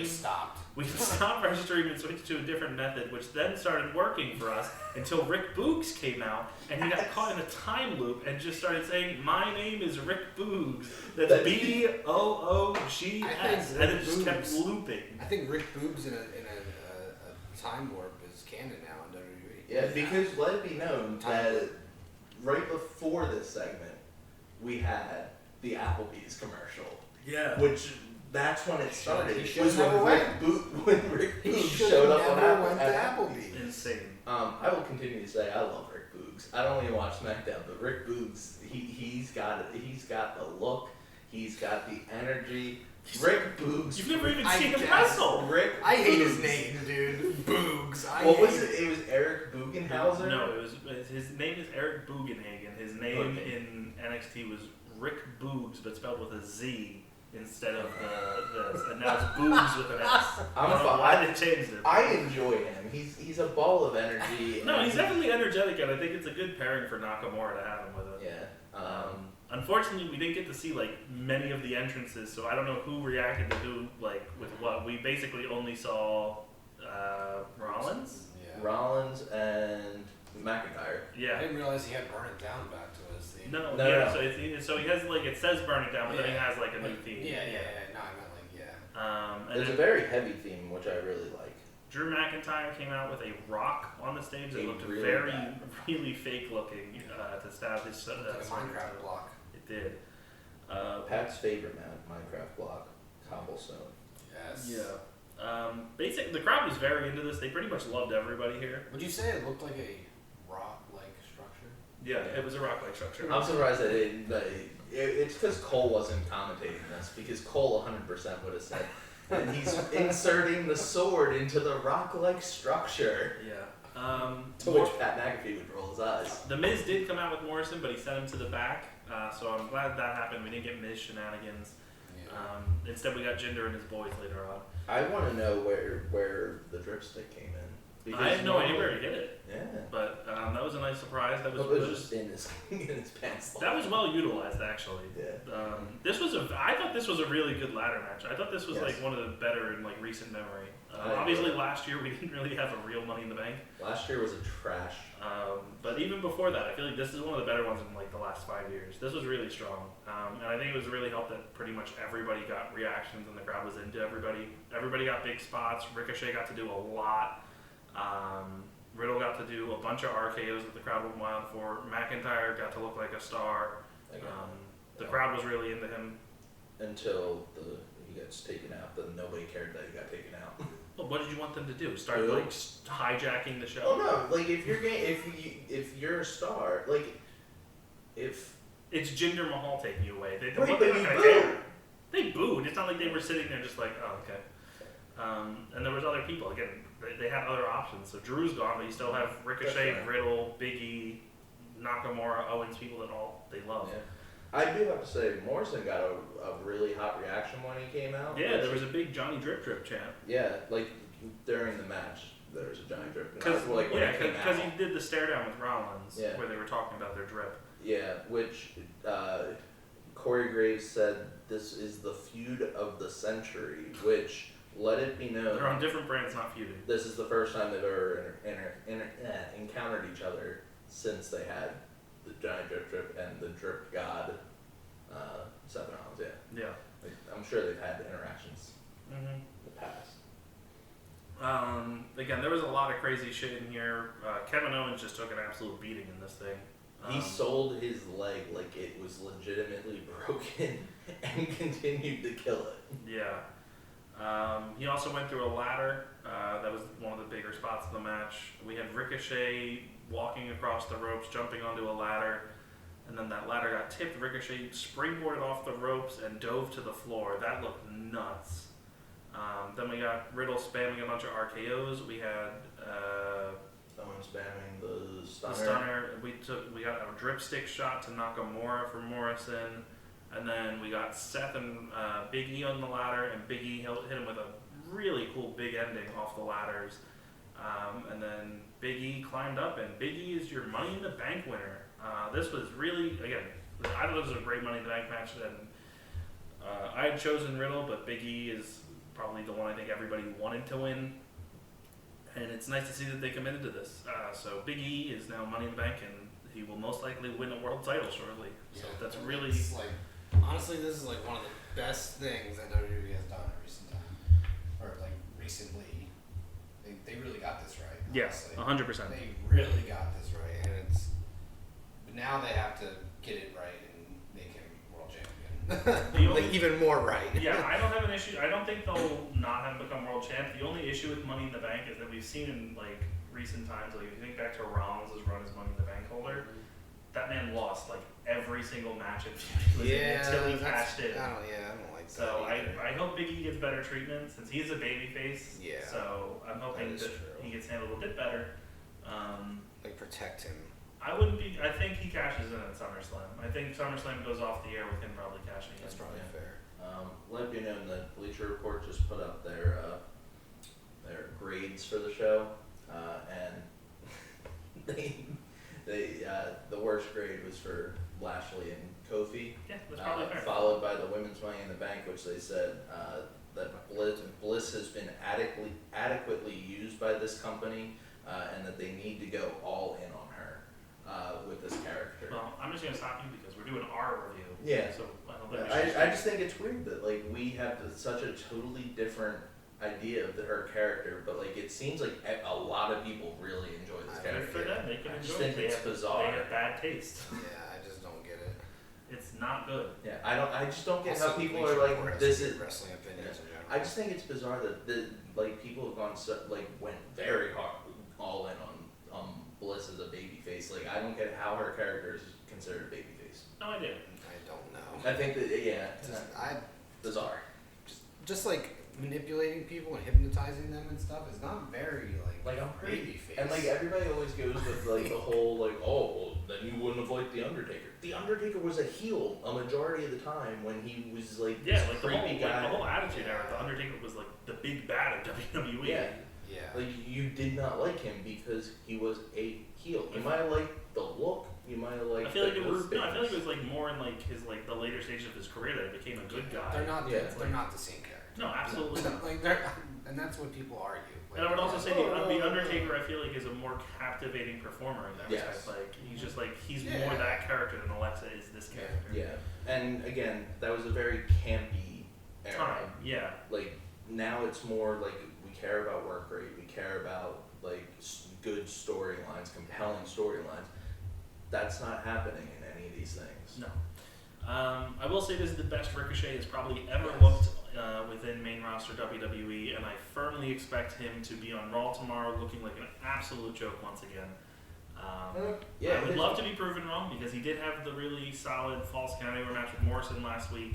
We stopped our stream and switched to a different method, which then started working for us until Rick Boogs came out and he got caught in a time loop and just started saying, "My name is Rick Boogs." That's Boogs, and it just kept looping. I think Rick Boogs in a time warp is canon now in WWE. Yeah, because let it be known that right before this segment, we had the Applebee's commercial. Yeah. Which, that's when it started. He was when Rick Boogs showed up on Applebee's. Insane. I will continue to say I love Rick Boogs. I don't even watch SmackDown, but Rick Boogs, he's got it. He's got the look. He's got the energy. Rick Boogs. You've never even seen him wrestle. I hate his name, dude. Boogs. What was it? It was Eric Bugenhauser? No, his name is Eric Bugenhagen. His name in NXT was Rick Boogs, but spelled with a Z instead of this. And now it's Boogs with an S. I don't know why they changed it. I enjoy him. He's a ball of energy. No, he's definitely energetic, and I think it's a good pairing for Nakamura to have him with it. Yeah. Unfortunately, we didn't get to see like many of the entrances, so I don't know who reacted to who, like with what. We basically only saw Rollins. Yeah. Rollins and McIntyre. Yeah. I didn't realize he had Burn It Down back to his theme. No. So he has like, it says Burn It Down, but then he has like a new theme. Yeah. No, I meant like, There's a very heavy theme, which I really like. Drew McIntyre came out with a rock on the stage that looked really very, bad. really fake looking to stab his like a Minecraft block. It did. Pat's favorite Minecraft block, cobblestone. Yes. Yeah. Basically, the crowd was very into this. They pretty much loved everybody here. Would you say it looked like a rock-like structure? Yeah, it was a rock-like structure. I'm surprised that it's because Cole wasn't commentating this, because Cole 100% would have said, and he's inserting the sword into the rock-like structure. Yeah. To which Pat McAfee would roll his eyes. The Miz did come out with Morrison, but he sent him to the back. So I'm glad that happened. We didn't get Miz shenanigans. Yeah. Instead, we got Jinder and his boys later on. I want to know where the dripstick came in. I had no idea where he hit it. Yeah. But that was a nice surprise. That was, it was just in his pants. That was well utilized, actually. Yeah. I thought this was a really good ladder match. I thought this was like one of the better in like recent memory. Obviously, last year we didn't really have a real Money in the Bank. Last year was a trash. But even before that, I feel like this is one of the better ones in like the last 5 years. This was really strong, and I think it was really helped that pretty much everybody got reactions and the crowd was into everybody. Everybody got big spots. Ricochet got to do a lot. Riddle got to do a bunch of RKOs that the crowd went wild for. McIntyre got to look like a star. The crowd was really into him. Until he gets taken out, then nobody cared that he got taken out. Well, what did you want them to do? Start like hijacking the show? Oh no! Like if you're a star, like if it's Jinder Mahal taking you away, they're right, not but gonna you care. They booed. It's not like they were sitting there just like, oh okay. And there was other people. Again, they had other options. So Drew's gone, but you still have Ricochet, Riddle, Big E, Nakamura, Owens, people that they love. Yeah. I do have to say, Morrison got a really hot reaction when he came out. Yeah, there was a big Johnny Drip Drip chant. Yeah, like during the match, there was a Johnny Drip. Because like, he did the stare down with Rollins, Yeah. where they were talking about their drip. Yeah, which Corey Graves said this is the feud of the century, which, let it be known, They're on different brands, not feuding. this is the first time they've ever encountered each other since they had the Johnny Drip Drip and the Drip God, Seth Rollins, yeah. Yeah. Like, I'm sure they've had interactions Mm-hmm. in the past. Again, there was a lot of crazy shit in here. Kevin Owens just took an absolute beating in this thing. He sold his leg like it was legitimately broken and continued to kill it. Yeah. He also went through a ladder. That was one of the bigger spots of the match. We had Ricochet walking across the ropes, jumping onto a ladder, and then that ladder got tipped. Ricochet springboarded off the ropes and dove to the floor. That looked nuts. Then we got Riddle spamming a bunch of RKO's. We had Someone spamming the stunner. the stunner. We got a drip stick shot to Nakamura from Morrison, and then we got Seth and Big E on the ladder, and Big E hit him with a really cool big ending off the ladders. And then Big E climbed up, and Big E is your Money in the Bank winner. This was really, again, I thought this was a great Money in the Bank match, and I had chosen Riddle, but Big E is probably the one I think everybody wanted to win. And it's nice to see that they committed to this. So Big E is now Money in the Bank, and he will most likely win a world title shortly. So that's really... It's like, honestly, this is like one of the best things that WWE has done in recent time. Or like recently. They really got this right. Yes, honestly. 100%. They really got this right. And it's... But now they have to get it right and make him world champion. Like even more right. Yeah, I don't have an issue. I don't think they'll not have him become world champ. The only issue with Money in the Bank is that we've seen in like recent times, like if you think back to Rollins' run as Money in the Bank holder, that man lost like every single match until he cashed in. I don't like that. So I hope Big E gets better treatment since he's a babyface. Yeah. So I'm hoping that he gets handled a bit better. Like protect him. I wouldn't be. I think he cashes in at SummerSlam. I think SummerSlam goes off the air with him probably cashing in. That's probably fair. Let you know that Bleacher Report just put up their grades for the show, and the worst grade was for Lashley and Kofi. Yeah, that's probably fair. Followed by the Women's Money in the Bank, which they said that Bliss has been adequately used by this company, and that they need to go all in on her with this character. Well, I'm just gonna stop you because we're doing our review. Yeah. So I don't think we should. I just think it's weird that like we have such a totally different idea of her character, but like it seems like a lot of people really enjoy this Good character. for them. They can I just enjoy think it. it's bizarre. They have bad taste. Yeah, I just don't get it. It's not good. Yeah, I just don't get Also, how people Bleacher are Report like has this good is. wrestling opinions in general. I just think it's bizarre that like people have gone went very hard all in on Bliss as a babyface. Like I don't get how her character is considered a babyface. No idea. I don't know. I think that bizarre. Just like manipulating people and hypnotizing them and stuff is not very Like I'm pretty baby face. and like everybody always goes with like the whole like oh well then you wouldn't have liked the Undertaker. The Undertaker was a heel a majority of the time when he was like Yeah, this like the creepy guy. whole Attitude Era. The Undertaker was like the big bad of WWE. Yeah. Yeah. Like you did not like him because he was a heel. You might have liked the look. You might have liked. I feel like the it was. groupings. No, I feel like it was like more in like his like the later stages of his career that it became a good guy. They're not. Yeah. They're not the same character. No, absolutely not. Like they're, and that's what people argue. Like, And I would also say the Undertaker, I feel like, is a more captivating performer in that Yes. respect. Like he's just like he's Yeah. more that character than Alexa is this character. Yeah, and again, that was a very campy era. Time. Yeah. Like now, it's more like we care about work rate. We care about like good storylines, compelling storylines. That's not happening in any of these things. No. I will say this is the best Ricochet has probably ever Yes. looked within main roster WWE, and I firmly expect him to be on Raw tomorrow looking like an absolute joke once again. Yeah, I would love to be proven wrong because he did have the really solid false count anywhere match with Morrison last week,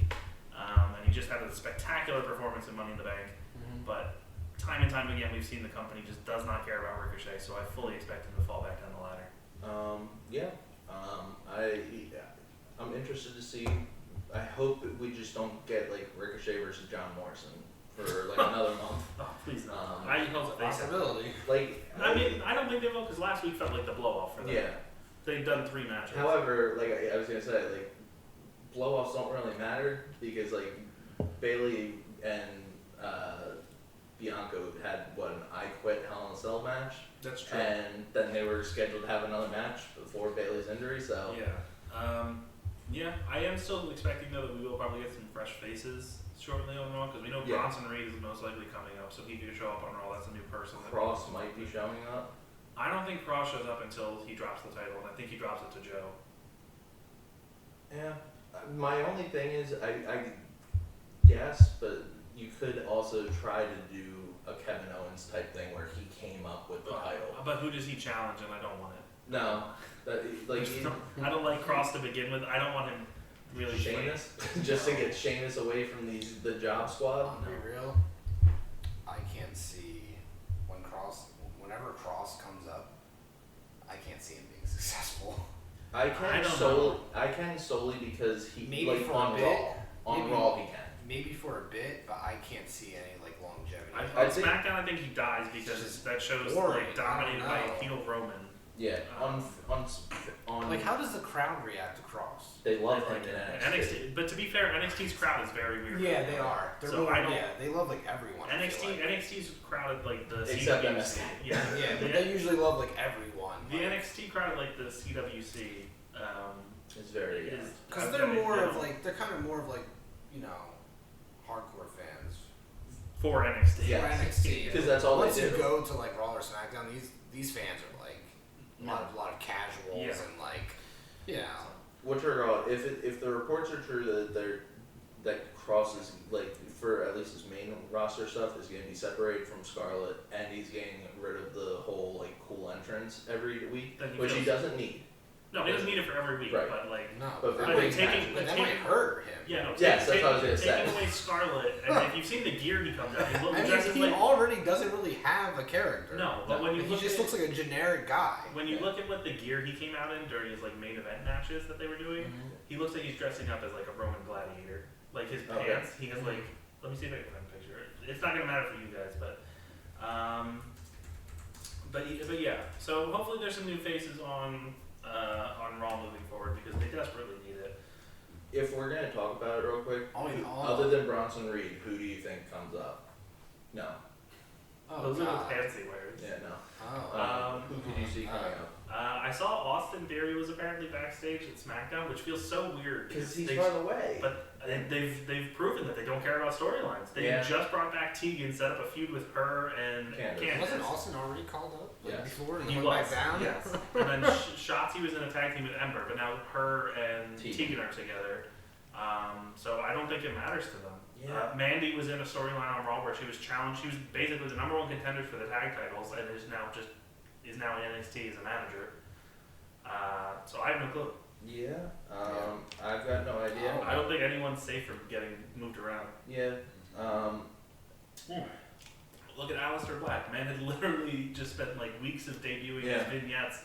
and he just had a spectacular performance in Money in the Bank. Mhm. But time and time again, we've seen the company just does not care about Ricochet, so I fully expect him to fall back down the ladder. Yeah. I'm interested to see. I hope that we just don't get like Ricochet versus John Morrison for like another month. Oh, please no. I hope they Possibility. Like, I mean, I don't think they will because last week felt like the blow off for them. yeah. They've done 3 matches. However, like I was gonna say, like blow-offs don't really matter because like Bailey and Bianca had an I Quit Hell in a Cell match, That's true. and then they were scheduled to have another match before Bailey's injury. So Yeah, I am still expecting though that we will probably get some fresh faces shortly on Raw because we know Yeah. Bronson Reed is most likely coming up, so he could show up on Raw. That's a new person. Cross might be showing up. I don't think Cross shows up until he drops the title, and I think he drops it to Joe. Yeah. My only thing is, I guess, but you could also try to do a Kevin Owens type thing where he came up with the title. But who does he challenge? And I don't want it. No, that, like I don't like Cross to begin with. I don't want him really. Sheamus, just to get Sheamus away from the Job Squad. To be real, I can't see whenever Cross comes up, I can't see him being successful. I don't can solely because he Maybe like for on a bit. Raw. On Raw he can. Maybe for a bit, but I can't see any like longevity. On I think- SmackDown, I think he dies because that show's boring. like dominated I by don't a heel Roman. Yeah. On like, how does the crowd react to Cross? they love I him think in NXT. but to be fair, NXT's crowd is very weird. Yeah, they are. They're So really, I don't- they love like everyone. I feel like. NXT's crowded like the Except CWC. NXT. Yeah, Yeah, but they usually love like everyone. the like, NXT crowd like the CWC. It's very Is Because they're they're kind of more of like, you know, hardcore fans. for NXT. Yeah. For NXT. Because that's all Once they you do. go to like Raw or SmackDown, these fans are like a lot of casuals Yeah. and like, you know. Which are if the reports are true that Cross is like for at least his main roster stuff is going to be separated from Scarlett and he's getting rid of the whole like cool entrance every week, Then he which he feels- doesn't need. No, he doesn't need it for every week, Right. but like. No, But for I big think taking- matches. but that might hurt him. Yeah, no. Yes, that's what I was gonna say. Taking away Scarlett, and if you've seen the gear he comes out, he I mean, dresses he like. already doesn't really have a character. No, but when you he look just at looks like a generic guy. when you look at what the gear he came out in during his like main event matches that they were doing, he looks like he's dressing up as like a Roman gladiator. Like his Okay. pants, he has like. Let me see if I can find a picture. It's not gonna matter for you guys, but yeah. So hopefully there's some new faces on Raw moving forward because they desperately need it. If we're gonna talk about it real quick, Oh, other than Bronson Reed, who do you think comes up? No. Those are God. the pants he wears. Yeah, no. Oh. Who could you see coming up? I saw Austin Theory was apparently backstage at SmackDown, which feels so weird Because he's they- far away. But they've proven that they don't care about storylines. They Yeah. just brought back Tegan, set up a feud with her and Candace. Wasn't Austin already called up Yes. before and He went was, back down? yes. And then Shotzi was in a tag team with Ember, but now her and Tegan are together. So I don't think it matters to them. Yeah. Mandy was in a storyline on Raw where she was challenged. She was basically the number one contender for the tag titles, and is now in NXT as a manager. So I have no clue. Yeah. I've got no idea. I don't think anyone's safe from getting moved around. Yeah. Look at Aleister Black. Man had literally just spent like weeks of debuting Yeah. his vignettes,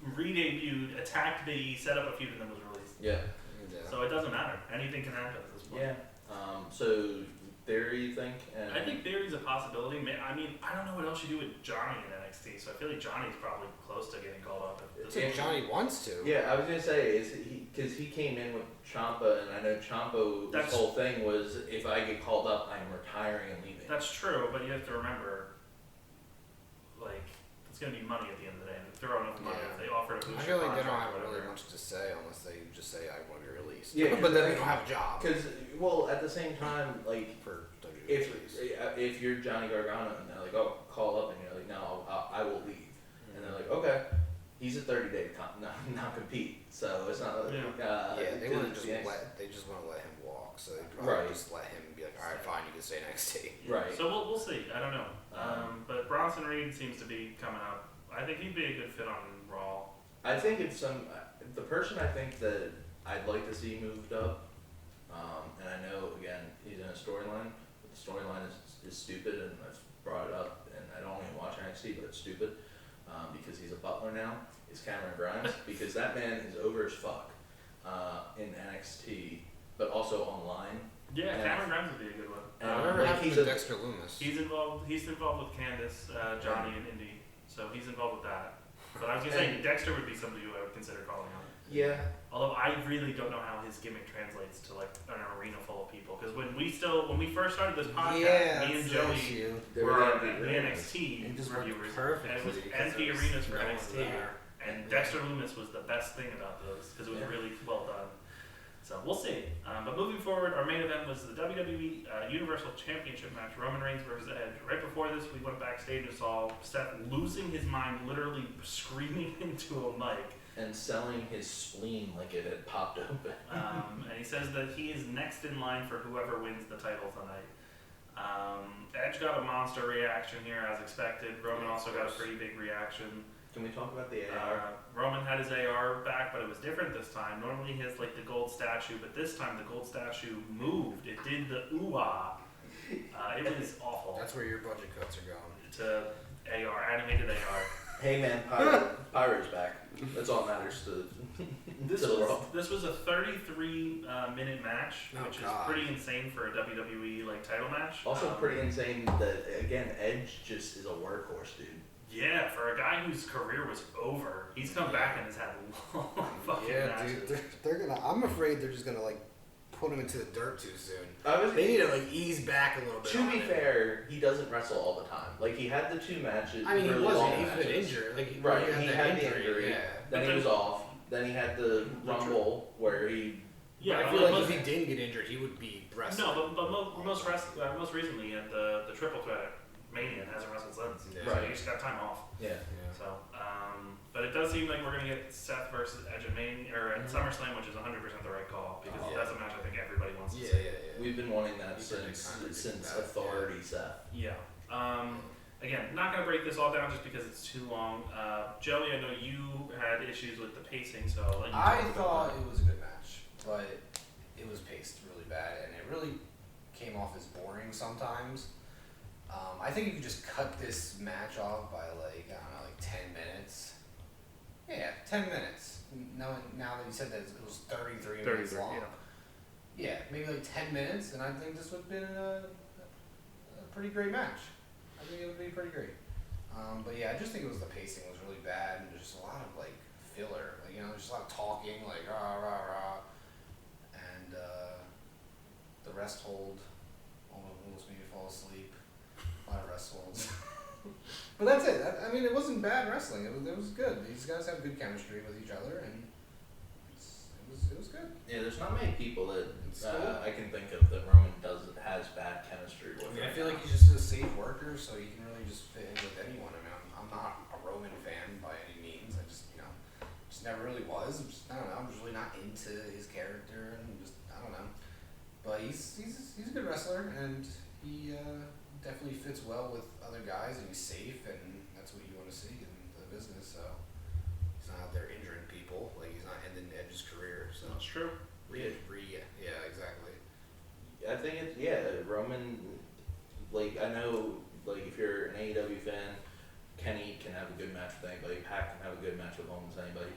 re-debuted, attacked Big E, set up a feud, and then was released. Yeah. So it doesn't matter. Anything can happen at this point. Yeah. So Theory, you think? And I think Theory's a possibility. I mean, I don't know what else you do with Johnny in NXT, so I feel like Johnny's probably close to getting called up. If Johnny wants to. Yeah, I was gonna say is because he came in with Ciampa, and I know Ciampa. His whole thing was if I get called up, I'm retiring and leaving. That's true, but you have to remember, like, it's gonna be money at the end of the day. And throw enough money if they offer a boost. I feel like they don't have really much to say unless they just say I want to be released. Yeah, but then they don't have a job. Because at the same time, like For WWE. if you're Johnny Gargano and they're like, oh, call up, and you're like, no, I will leave, and they're like, okay, he's a 30-day not compete, so it's not like they want to just want to let him walk, so they probably just let him be like, all right, fine, you can stay in NXT. Right. So we'll see. I don't know. But Bronson Reed seems to be coming up. I think he'd be a good fit on Raw. I think if the person I think that I'd like to see moved up, and I know again he's in a storyline, but the storyline is stupid, and I've brought it up, and I don't even watch NXT, but it's stupid because he's a butler now. Is Cameron Grimes because that man is over as fuck. in NXT, but also online. Yeah, And Cameron Grimes would be a good one. And Whatever like, happened he's to a- Dexter Loomis? He's involved with Candace, Johnny, and Indy, so he's involved with that. But I was gonna say Dexter would be somebody who I would consider calling on. Yeah. Although I really don't know how his gimmick translates to like an arena full of people. Because when we first started this podcast, me and Joey were the NXT It just worked reviewers, perfectly and it was because empty there was arenas for no one NXT. there. And Dexter Loomis was the best thing about those because it was really well done. So we'll see. But moving forward, our main event was the WWE Universal Championship match, Roman Reigns versus Edge. Right before this, we went backstage and saw Seth losing his mind, literally screaming into a mic. And selling his spleen like it had popped open. And he says that he is next in line for whoever wins the title tonight. Edge got a monster reaction here as expected. Roman also got a pretty big reaction. Can we talk about the AR? Roman had his AR back, but it was different this time. Normally he has like the gold statue, but this time the gold statue moved. It did the ooh-ah. It was awful. That's where your budget cuts are going. To AR, animated AR. Hey man, Pyro's back. That's all that matters to This was a 33-minute match, which is pretty insane for a WWE title match. Also pretty insane that again Edge just is a workhorse, dude. Yeah, for a guy whose career was over, he's come back and has had long fucking matches. Dude, they're gonna. I'm afraid they're just gonna put him into the dirt too soon. They need to ease back a little bit. To be fair, he doesn't wrestle all the time. He had the 2 matches. I mean, he really wasn't. long He's been matches. injured. Right, he had the injury. Yeah. Then he was off. Then he had the Rumble where he. Yeah, I feel like if he didn't get injured, he would be wrestling. No, but most recently in the triple threat Mania and hasn't wrestled since. Yeah. So Right. he just got time off. Yeah. So, but it does seem like we're gonna get Seth versus Edge at Mania or at SummerSlam, which is 100% the right call because that's a match I think everybody wants to see. Yeah. We've been wanting that since Authority Seth. Yeah. Again, not going to break this all down just because it's too long. Joey, I know you had issues with the pacing, so I'll let you I talk about thought that. it was a good match, but it was paced really bad, and it really came off as boring sometimes. I think you could just cut this match off by 10 minutes. Yeah, 10 minutes. Now that you said that it was 33 minutes long. Yeah, maybe 10 minutes, and I think this would have been a pretty great match. I think it would be pretty great. But yeah, I just think it was the pacing was really bad, and just a lot of filler. Just a lot of talking, rah rah rah, and the rest hold almost made me fall asleep. A lot of rest holds. But that's it. I mean, it wasn't bad wrestling. It was good. These guys have good chemistry with each other, and it was good. Yeah, there's not many people that cool. I can think of that Roman has bad chemistry with. I feel like he's just a safe worker, so he can really just fit in with anyone. I mean, I'm not a Roman fan by any means. I just never really was. I don't know. I'm just really not into his character, and I don't know. But he's a good wrestler, and he definitely fits well with other guys, and he's safe, and that's what you want to see in the business. So he's not out there injuring people. He's not ending Edge's career. So That's true. Yeah, exactly. I think Roman. I know, if you're an AEW fan, Kenny can have a good match with anybody. Pac can have a good match with almost anybody.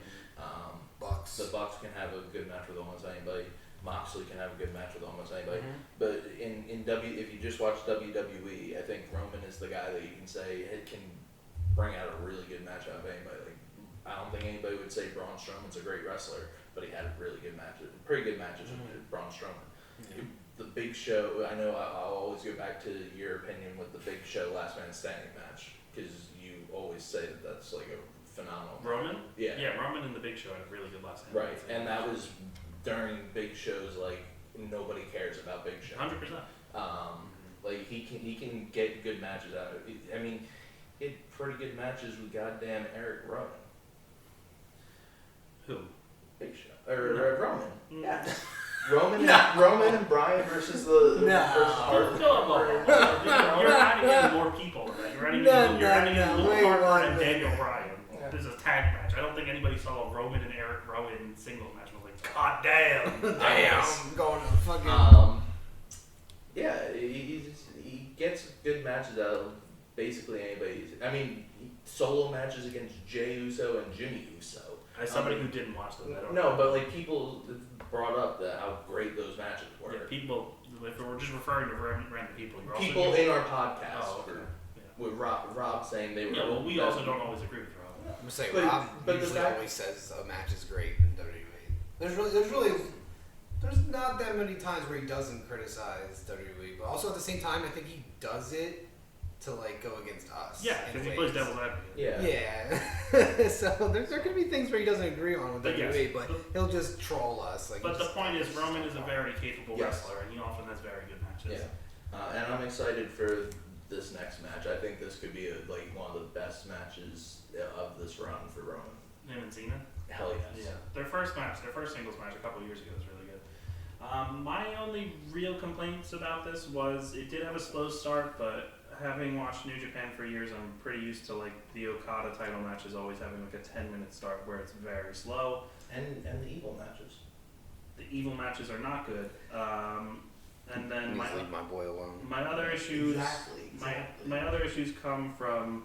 Bucks. The Bucks can have a good match with almost anybody. Moxley can have a good match with almost anybody. Mm-hmm. But if you just watch WWE, I think Roman is the guy that you can say it can bring out a really good match out of anybody. I don't think anybody would say Braun Strowman's a great wrestler, but he had really good matches, pretty good matches with Braun Strowman. Yeah. The Big Show, I know I'll always go back to your opinion with the Big Show Last Man Standing match, because you always say that that's a phenomenal Roman? Yeah. Yeah, Roman and the Big Show had a really good last name. Right, and that was during Big Show's nobody cares about Big Show. 100%. He can get good matches out of it. I mean, he had pretty good matches with goddamn Eric Rowan. Who? Big Show or Roman. Mm. Yeah. Roman and Bryan versus versus Harper. You're adding in more people than that. You're adding in Luke Harper and Daniel Bryan. Yeah. This is a tag match. I don't think anybody saw a Roman and Eric Rowan singles match and was like, God damn. I'm going to fucking. Yeah, he gets good matches out of basically anybody. I mean, solo matches against Jey Uso and Jimmy Uso. As somebody who didn't watch them, I don't No, know. but like people brought up how great those matches were. Yeah, people, if we're just referring to random people, you're People also in our podcast Oh, okay. were, Yeah. with Rob saying they were. Yeah, well, we also don't always agree with Rob. I'm gonna say But- Rob but the usually fact- always says a match is great in WWE. There's not that many times where he doesn't criticize WWE, but also at the same time, I think he does it to like go against us. Yeah, in because he ways. plays devil's advocate. Yeah. Yeah. So there could be things where he doesn't agree on with But yes, WWE, but he'll just troll us. Like, But he the just point is, does. Roman is a very capable Yes. wrestler, and he often has very good matches. Yeah. And I'm excited for this next match. I think this could be one of the best matches of this run for Roman. Him and Cena? Hell yes. Yeah. Their first singles match a couple years ago was really good. My only real complaints about this was it did have a slow start, but having watched New Japan for years, I'm pretty used to like the Okada title matches always having like a 10-minute start where it's very slow. And the evil matches. The evil matches are not good. And then Please leave my boy alone. my other issues, Exactly. my other issues come from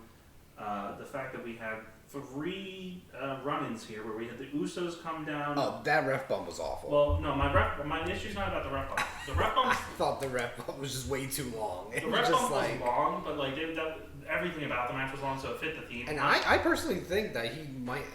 the fact that we had 3 run-ins here where we had the Usos come down. Oh, that ref bump was awful. Well, no, my issue's not about the ref bump. The ref bump, I thought the ref bump was just way too long. It the was ref just bump like, was long, but like everything about the match was long, so it fit the theme. and I personally think that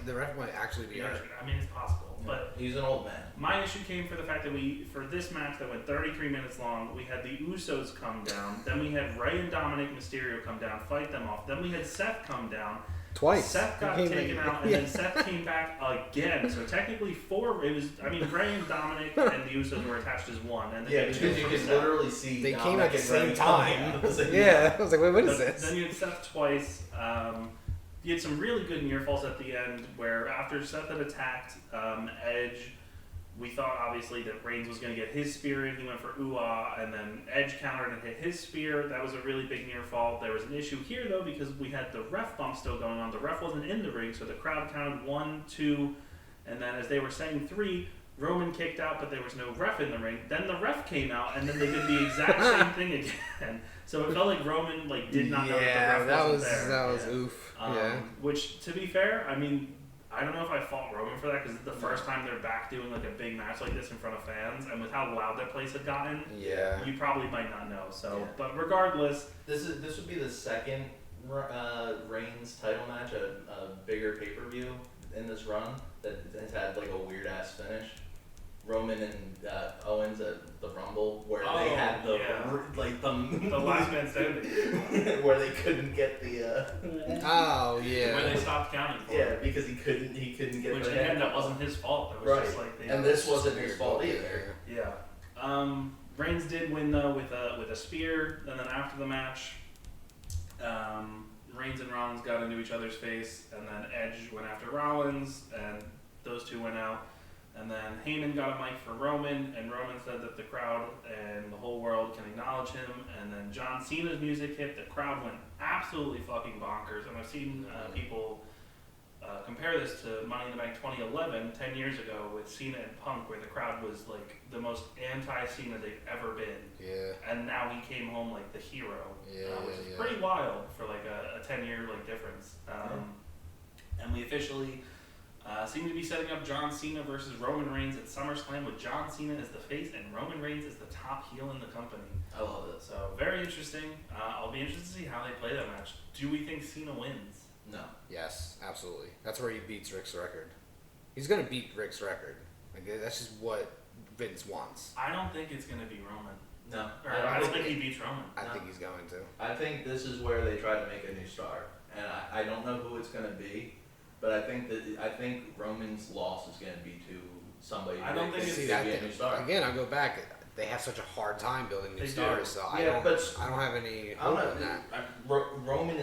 the ref might actually be Yeah, hurt. I mean, it's possible, but He's an old man. my issue came for the fact that for this match that went 33 minutes long, we had the Usos come down, then we had Rey and Dominic Mysterio come down, fight them off, then we had Seth come down. Twice. Seth got He came taken back. out, and then Seth came back again. So technically 4. It was, Rey and Dominic and the Usos were attached as one, and then Yeah, you had because 2 you from can Seth. literally see They Dominic came at the and same Rey coming time. out at the same Yeah, time. I was like, wait, what is But this? Then you had Seth twice. You had some really good near falls at the end, where after Seth had attacked Edge, we thought obviously that Reigns was going to get his spear in. He went for ooh-ah, and then Edge countered and hit his spear. That was a really big near fall. There was an issue here though because we had the ref bump still going on. The ref wasn't in the ring, so the crowd counted 1, 2, and then as they were saying 3, Roman kicked out, but there was no ref in the ring. Then the ref came out, and then they did the exact same thing again. So it felt like Roman did not know that the ref wasn't there. That was Yeah. oof. Yeah. Which, to be fair, I don't know if I fault Roman for that because it's the first time they're back doing like a big match like this in front of fans, and with how loud that place had gotten, Yeah. you probably might not know. So, Yeah. but regardless, This would be the second Reigns title match, a bigger pay-per-view in this run that has had like a weird ass finish. Roman and Owens at the Rumble, where they had the the last man standing, where they couldn't get the Oh where yeah. they stopped counting for yeah, it. because he couldn't get Which the again, head. that wasn't his fault. That was Right. just like the And this wasn't his fault either. Yeah. Reigns did win though with a spear, and then after the match, Reigns and Rollins got into each other's face, and then Edge went after Rollins, and those two went out. And then Heyman got a mic for Roman, and Roman said that the crowd and the whole world can acknowledge him. And then John Cena's music hit, the crowd went absolutely fucking bonkers. And I've seen people compare this to Money in the Bank 2011, 10 years ago, with Cena and Punk, where the crowd was like the most anti-Cena they've ever been. Yeah. And now he came home like the hero, which is Yeah. pretty wild for like a 10-year like difference. And we officially seem to be setting up John Cena versus Roman Reigns at SummerSlam, with John Cena as the face and Roman Reigns as the top heel in the company. I love it. So very interesting. I'll be interested to see how they play that match. Do we think Cena wins? No. Yes, absolutely. That's where he beats Rick's record. He's gonna beat Rick's record. Like that's just what Vince wants. I don't think it's going to be Roman. No. Or I don't think he beats Roman. I No. think he's going to. I think this is where they try to make a new star, and I don't know who it's gonna be, but I think Roman's loss is gonna be to somebody. I don't who think thinks it's- he could be a new star. Again, I go back. They have such a hard time building new They do. stars, so I Yeah, don't. but- I don't have any I'm hope not, in that. Roman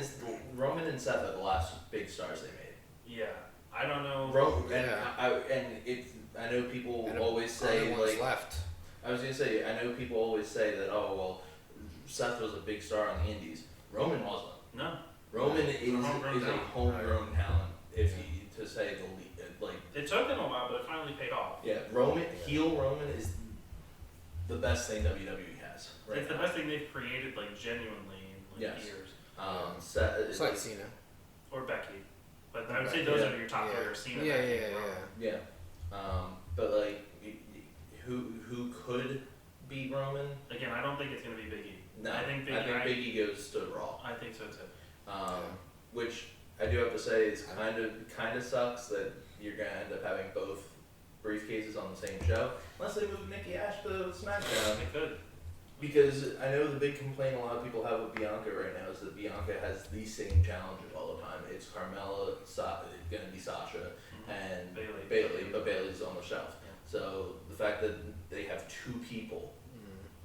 and Seth are the last big stars they made. Yeah. I don't know. I know people And always say other ones like left. I was gonna say I know people always say that Seth was a big star on the Indies. Roman wasn't. No. Roman He's a is homegrown a talent. homegrown talent, to say the least. Like It took him a while, but it finally paid off. yeah, heel Roman is the best thing WWE has right It's the now. best thing they've created, like, genuinely in Yes. years. It's like Cena. Or Becky. But I would say those are your top three, or Cena, Becky, and Roman. Yeah. But like, who could beat Roman? Again, I don't think it's gonna be Big E. No, I think Big E goes to Raw. I think so too. Which I do have to say is kind of sucks that you're gonna end up having both briefcases on the same show, unless they move Nikki Ash to SmackDown. They could. Because I know the big complaint a lot of people have with Bianca right now is that Bianca has the same challenges all the time. It's Carmella, gonna be Sasha, and Bayley, but Bayley's on the shelf. Yeah. So the fact that they have two people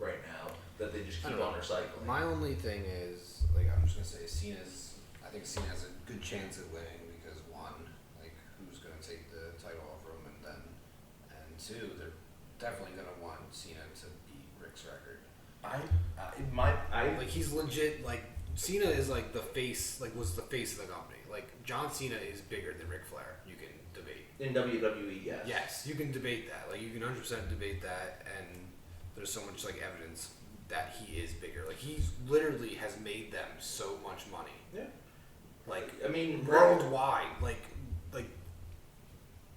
right now that they just keep on recycling. My only thing is, like, I'm just gonna say I think Cena has a good chance at winning because one, like, who's gonna take the title off Roman then, and two, they're definitely gonna want Cena to beat Rick's record. Like, he's legit, like, Cena is like the face, like, was the face of the company. Like, John Cena is bigger than Ric Flair. You can debate. In WWE, yes. Yes, you can debate that. Like, you can 100% debate that, and there's so much, like, evidence that he is bigger. Like, he's literally has made them so much money. Yeah. Like, I mean, worldwide. Like,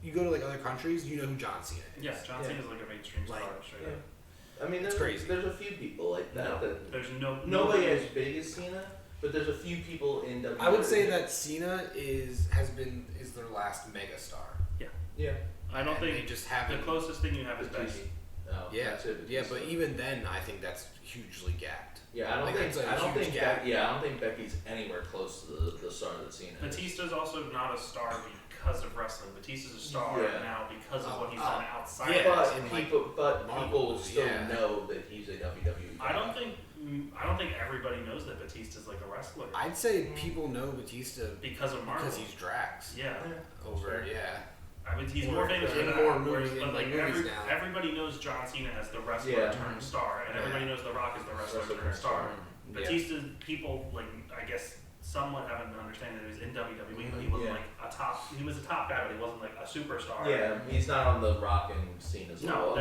you go to, like, other countries, you know who John Cena is. Yeah, John Cena's like a mainstream star, straight up. I mean, it's crazy. There's a few people like that. There's nobody as big as Cena, but there's a few people in WWE. I would say that Cena is their last mega star. Yeah. I don't think they just have the closest thing you have is Becky. Oh, yeah, that's it, yeah, but even then, I think that's hugely gapped. Yeah, I don't think Becky's anywhere close to the star that Cena is. Batista's also not a star because of wrestling. Batista's a star now because of what he's done outside. Yeah, of wrestling. But people still know that he's a WWE guy. I don't think everybody knows that Batista's like a wrestler. I'd say people know Batista because of Marvel. Because he's Drax. Yeah. I mean, he's more famous for that. More movies, but like everybody knows John Cena as the wrestler turned star, and everybody knows The Rock as the wrestler turned star. Batista, people like I guess somewhat have an understanding that he was in WWE, but he wasn't like a top. He was a top guy, but he wasn't like a superstar. Yeah, he's not on the Rock and Cena's level.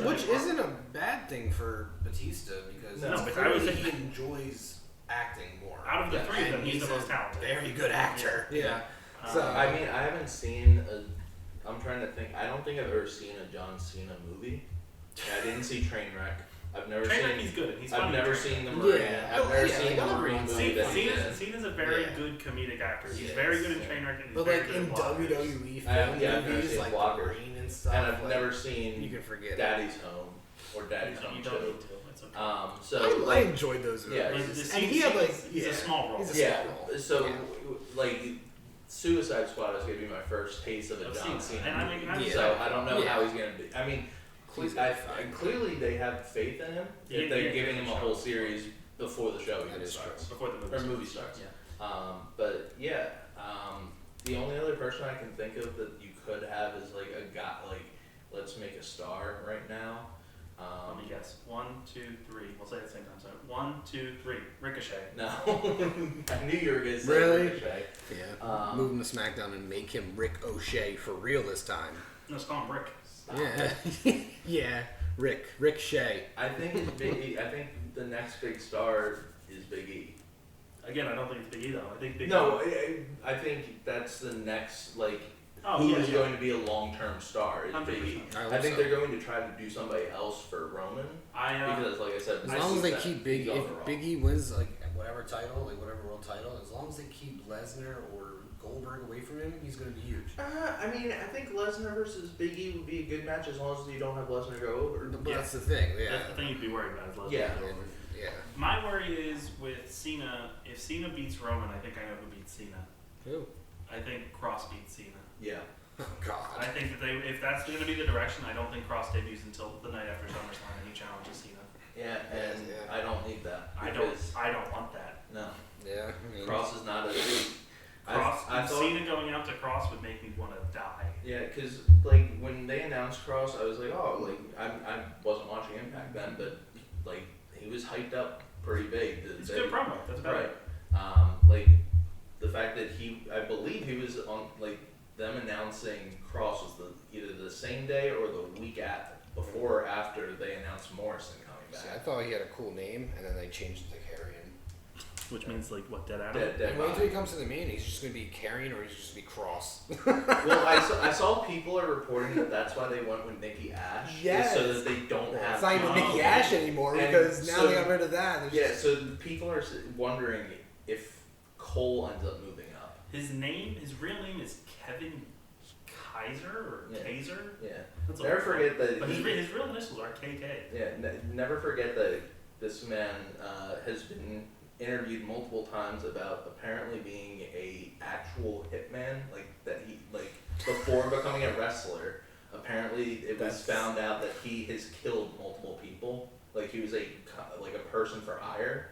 Which isn't a bad thing for Batista because he enjoys acting more. Out of the three of them, he's the most talented. Very good actor. Yeah. So I mean, I haven't seen I'm trying to think. I don't think I've ever seen a John Cena movie. I didn't see Trainwreck. I've never seen. He's good. He's I've never seen the Marine. I've never seen the Marine movie. Cena's a very good comedic actor. He's very good in Trainwreck. And he's but like in WWE film movies, like the Marine and stuff. And I've never seen. You can forget Daddy's Home or Daddy's Home 2. It's okay. So I enjoyed those movies. Yeah, and he had like he's a small role. So like. Suicide Squad is going to be my first taste of a John Cena movie. So I don't know how he's going to be. I mean, clearly they have faith in him. If they're giving him a whole series before the show even starts. Before the movie starts. But yeah, the only other person I can think of that you could have is like a guy, like, let's make a star right now. Let me guess. 1, 2, 3. We'll say it at the same time. So 1, 2, 3. Ricochet. No, I knew you were gonna say Ricochet. Yeah. Move him to SmackDown and make him Rick O'Shea for real this time. No, just call him Rick. Yeah. Yeah. Rick Shea. I think it's Big E. I think the next big star is Big E. Again, I don't think it's Big E though. I think Big E. I think that's the next who's going to be a long-term star is Big E. I think they're going to try to do somebody else for Roman. Because, like I said, as long as they keep Big E, if Big E wins like whatever title, like whatever world title, as long as they keep Lesnar or Goldberg away from him, he's going to be huge. I mean, I think Lesnar versus Big E would be a good match as long as you don't have Lesnar go over. But that's the thing. Yeah. That's the thing you'd be worried about is Lesnar. Yeah. My worry is with Cena. If Cena beats Roman, I think I know who beats Cena. Who? I think Cross beats Cena. Yeah. Oh God. I think that if that's going to be the direction, I don't think Cross debuts until the night after SummerSlam and he challenges Cena. Yeah, and I don't need that. I don't want that. No. Yeah. I mean, Cross is not a. Cena going out to Cross would make me want to die. Yeah, because like when they announced Cross, I was like, oh, like I wasn't watching Impact then, but like he was hyped up pretty big. It's a good promo. That's better. Right. Like the fact that I believe he was on like. Them announcing Cross was either the same day or the week before or after they announced Morrison coming back. See, I thought he had a cool name, and then they changed it to Carrion. which means like what, dead Adam? Dead And wait body. until he comes to the main. He's just gonna be carrying, or he's just gonna be cross. Well, I saw people are reporting that that's why they went with Nikki Ash. is Yes. So that they don't have. It's not even Oh. Nikki Ash anymore And because now so- they got rid of that. Yeah, so people are wondering if Cole ends up moving up. His real name is Kevin Kaiser or Yeah. Kaiser. Yeah. That's Never a- forget that. But his real initials are KK. Yeah. Never forget that this man has been interviewed multiple times about apparently being a actual hitman, like that he before becoming a wrestler. Apparently, it was found out that he has killed multiple people. Like he was a person for hire,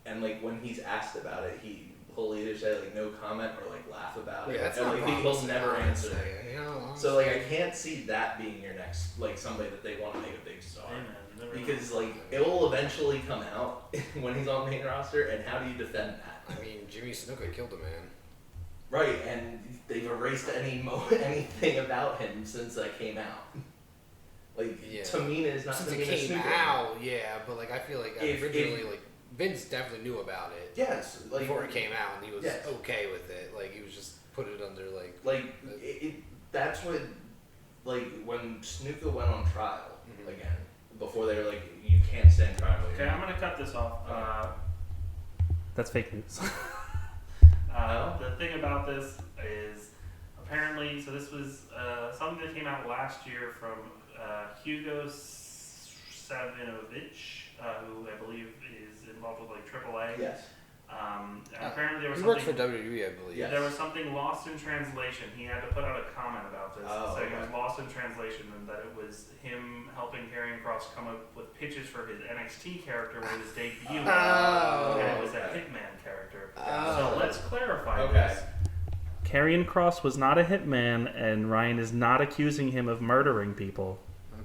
and like when he's asked about it, he'll either say like no comment or like laugh about it. Yeah, that's and, not like, wrong. he'll never answer. You know, So like I can't see that being your next like somebody that they want to make a big star. Hey, man, you never know. Because like it will eventually come out when he's on the main roster, and how do you defend that? I mean, Jimmy Snuka killed a man. Right, and they've erased anything about him since that came out. Like Yeah. Tamina is not Since Tamina it came Snuka. out, yeah, but like I feel like If- originally, like Vince definitely knew about it Yes, like before it came out, and he was Yes. okay with it. Like he was just put it under that's what like when Snuka went on trial Mhm. again before they were like you can't stand trial. Okay, I'm gonna cut this off. That's fake news. The thing about this is apparently, so this was something that came out last year from Hugo Savinovich, who I believe is involved with like AAA. Yes. And apparently there was he works for something. WWE, I believe. Yeah. There was something lost in translation. He had to put out a comment about this, Oh, saying it was okay. lost in translation, and that it was him helping Karrion Kross come up with pitches for his NXT character with his debut, Oh, and it was a okay. hitman character. Oh. So let's clarify Okay. this. Karrion Kross was not a hitman, and Ryan is not accusing him of murdering people.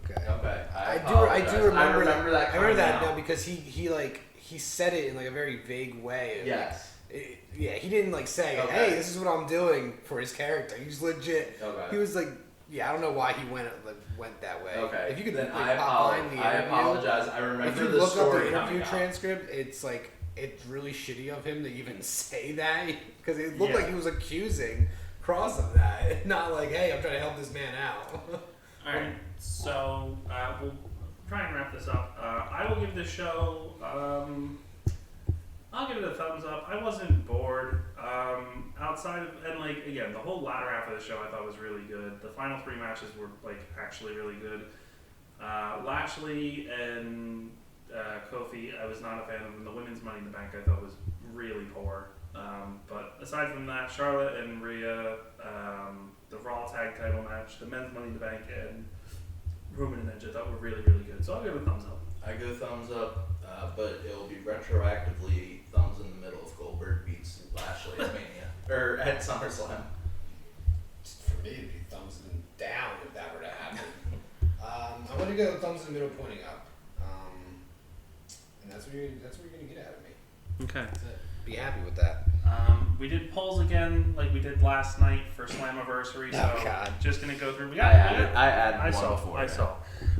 Okay. Okay. I do apologize. remember I remember that. I remember that coming now out. because he said it in like a very vague way. Yes. Yeah, he didn't like say, Okay. "Hey, this is what I'm doing" for his character. He's legit. Okay. He was like, yeah, I don't know why he went that way. Okay. If you could then like, find the I interview, apologize. I if remember you the look up story the interview coming out. transcript, it's like it's really shitty of him to even say that because it looked Yeah. like he was accusing Cross of that, not like, "Hey, I'm trying to help this man out." Alright, so we'll try and wrap this up. I will give the show, I'll give it a thumbs up. I wasn't bored. Outside of, and like, again, the whole latter half of the show I thought was really good. The final 3 matches were like actually really good. Lashley and Kofi, I was not a fan of them. The women's Money in the Bank I thought was really poor. But aside from that, Charlotte and Rhea, the Raw Tag Title match, the men's Money in the Bank, and Roman and Edge I thought were really, really good. So I'll give it a thumbs up. I go thumbs up, but it'll be retroactively thumbs in the middle if Goldberg beats Lashley at Mania or at SummerSlam. For me, it'd be thumbs down if that were to happen. I'm gonna go thumbs in the middle, pointing up, and that's what you're gonna get out of me. Okay. That's it. Be happy with that. We did polls again like we did last night for Slammiversary, so Oh, God. just gonna go through. I added I one saw. before. I yeah. saw.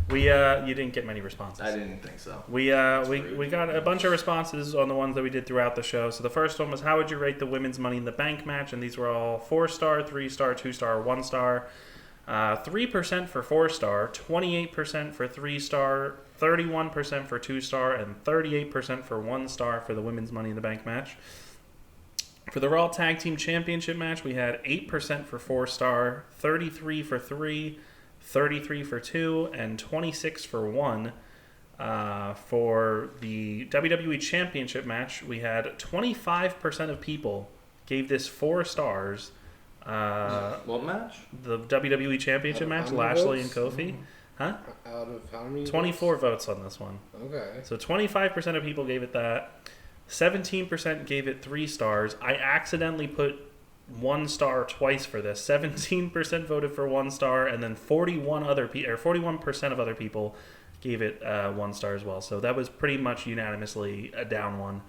We you didn't get many responses. I didn't think so. We got a bunch of responses on the ones that we did throughout the show. So the first one was, how would you rate the women's Money in the Bank match? And these were all 4-star, 3-star, 2-star, 1-star. 3% for 4-star, 28% for 3-star, 31% for 2-star, and 38% for 1-star for the women's Money in the Bank match. For the Raw Tag Team Championship match, we had 8% for 4-star, 33 for 3, 33 for 2, and 26 for 1. For the WWE Championship match, we had 25% of people gave this 4 stars. What match? The WWE Championship Out of match, how many Lashley and votes? Kofi. Huh? Out of how many? 24 votes on this one. Okay. So 25% of people gave it that. 17% gave it 3 stars. I accidentally put 1 star twice for this. 17% voted for 1 star, and then 41% of other people gave it 1 star as well. So that was pretty much unanimously a down one.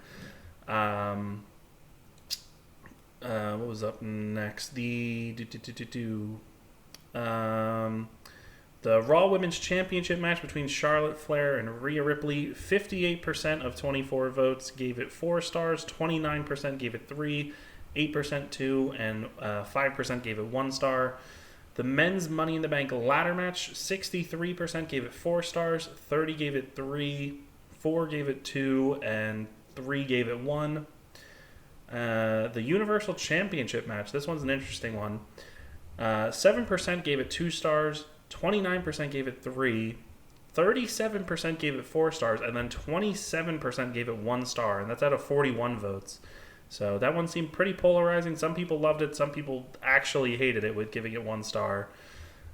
What was up next? The Raw Women's Championship match between Charlotte Flair and Rhea Ripley, 58% of 24 votes gave it 4 stars, 29% gave it 3, 8% 2, and 5% gave it 1 star. The Men's Money in the Bank ladder match, 63% gave it 4 stars, 30 gave it 3, 4 gave it 2, and 3 gave it 1. The Universal Championship match, this one's an interesting one. 7% gave it 2 stars, 29% gave it 3, 37% gave it 4 stars, and then 27% gave it 1 star, and that's out of 41 votes. So that one seemed pretty polarizing. Some people loved it, some people actually hated it with giving it 1 star.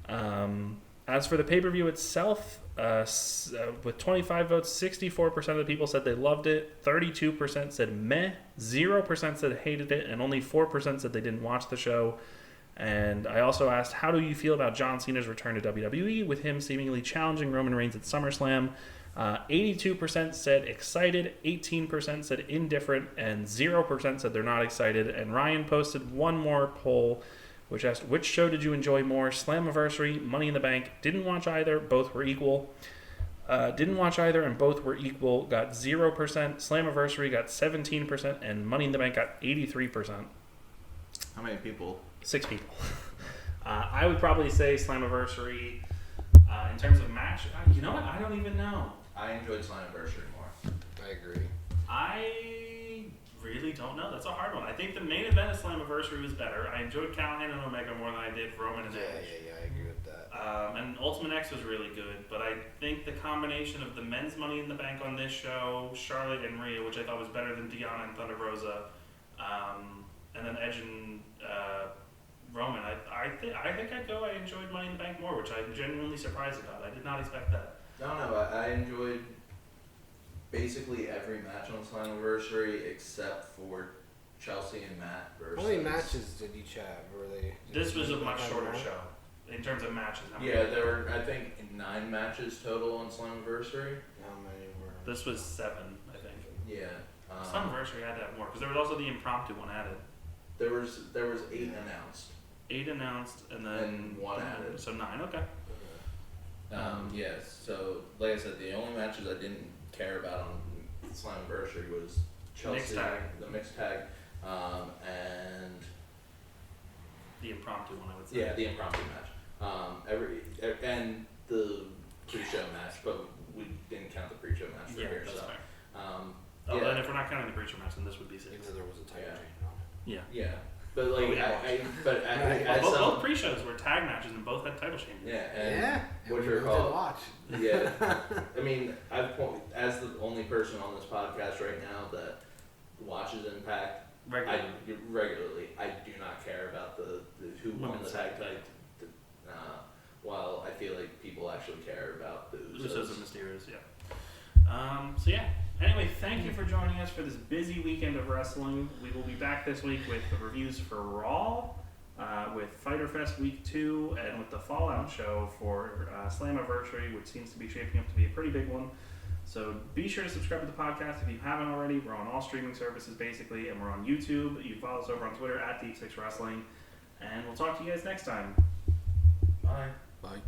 As for the pay-per-view itself, with 25 votes, 64% of the people said they loved it, 32% said meh, 0% said hated it, and only 4% said they didn't watch the show. And I also asked, how do you feel about John Cena's return to WWE, with him seemingly challenging Roman Reigns at SummerSlam? 82% said excited, 18% said indifferent, and 0% said they're not excited. And Ryan posted one more poll, which asked, which show did you enjoy more? Slammiversary, Money in the Bank. Didn't watch either, both were equal. Didn't watch either, and both were equal, got 0%. Slammiversary got 17%, and Money in the Bank got 83%. How many people? 6 people. I would probably say Slammiversary. In terms of match, you know what? I don't even know. I enjoyed Slammiversary more. I agree. I really don't know. That's a hard one. I think the main event of Slammiversary was better. I enjoyed Callahan and Omega more than I did Roman and Edge. Yeah, I agree with that. And Ultimate X was really good, but I think the combination of the men's Money in the Bank on this show, Charlotte and Rhea, which I thought was better than Deonna and Thunder Rosa, and then Edge and Roman, I think I enjoyed Money in the Bank more, which I'm genuinely surprised about. I did not expect that. No, I enjoyed basically every match on Slammiversary except for Chelsea and Matt versus... How many matches did each have? This was a much shorter show in terms of matches. Yeah, there were, I think, 9 matches total on Slammiversary. How many were... This was 7, I think. Yeah. Slammiversary had to have more, because there was also the impromptu one added. There was 8 announced. 8 announced, and then... And 1 added. So 9, okay. Yes, so like I said, the only matches I didn't care about on Slammiversary was Chelsea, the mixed tag, and the impromptu one, I would say. Yeah, the impromptu match. And the pre-show match, but we didn't count the pre-show match for here. That's so. fair. Then if we're not counting the pre-show match, then this would be 6. Because there was a title change on it. Yeah. Yeah. But like, both pre-shows were tag matches and both had title changes. Yeah, and what you're called. Watch. Yeah, I mean, as the only person on this podcast right now that watches Impact regularly, I do not care about the who won the tag title. While I feel like people actually care about the Usos and Mysterios, So yeah. Anyway, thank you for joining us for this busy weekend of wrestling. We will be back this week with the reviews for Raw, with Fyter Fest Week 2, and with the Fallout show for Slammiversary, which seems to be shaping up to be a pretty big one. So be sure to subscribe to the podcast if you haven't already. We're on all streaming services, basically, and we're on YouTube. You can follow us over on Twitter, @Deep6Wrestling. And we'll talk to you guys next time. Bye. Bye.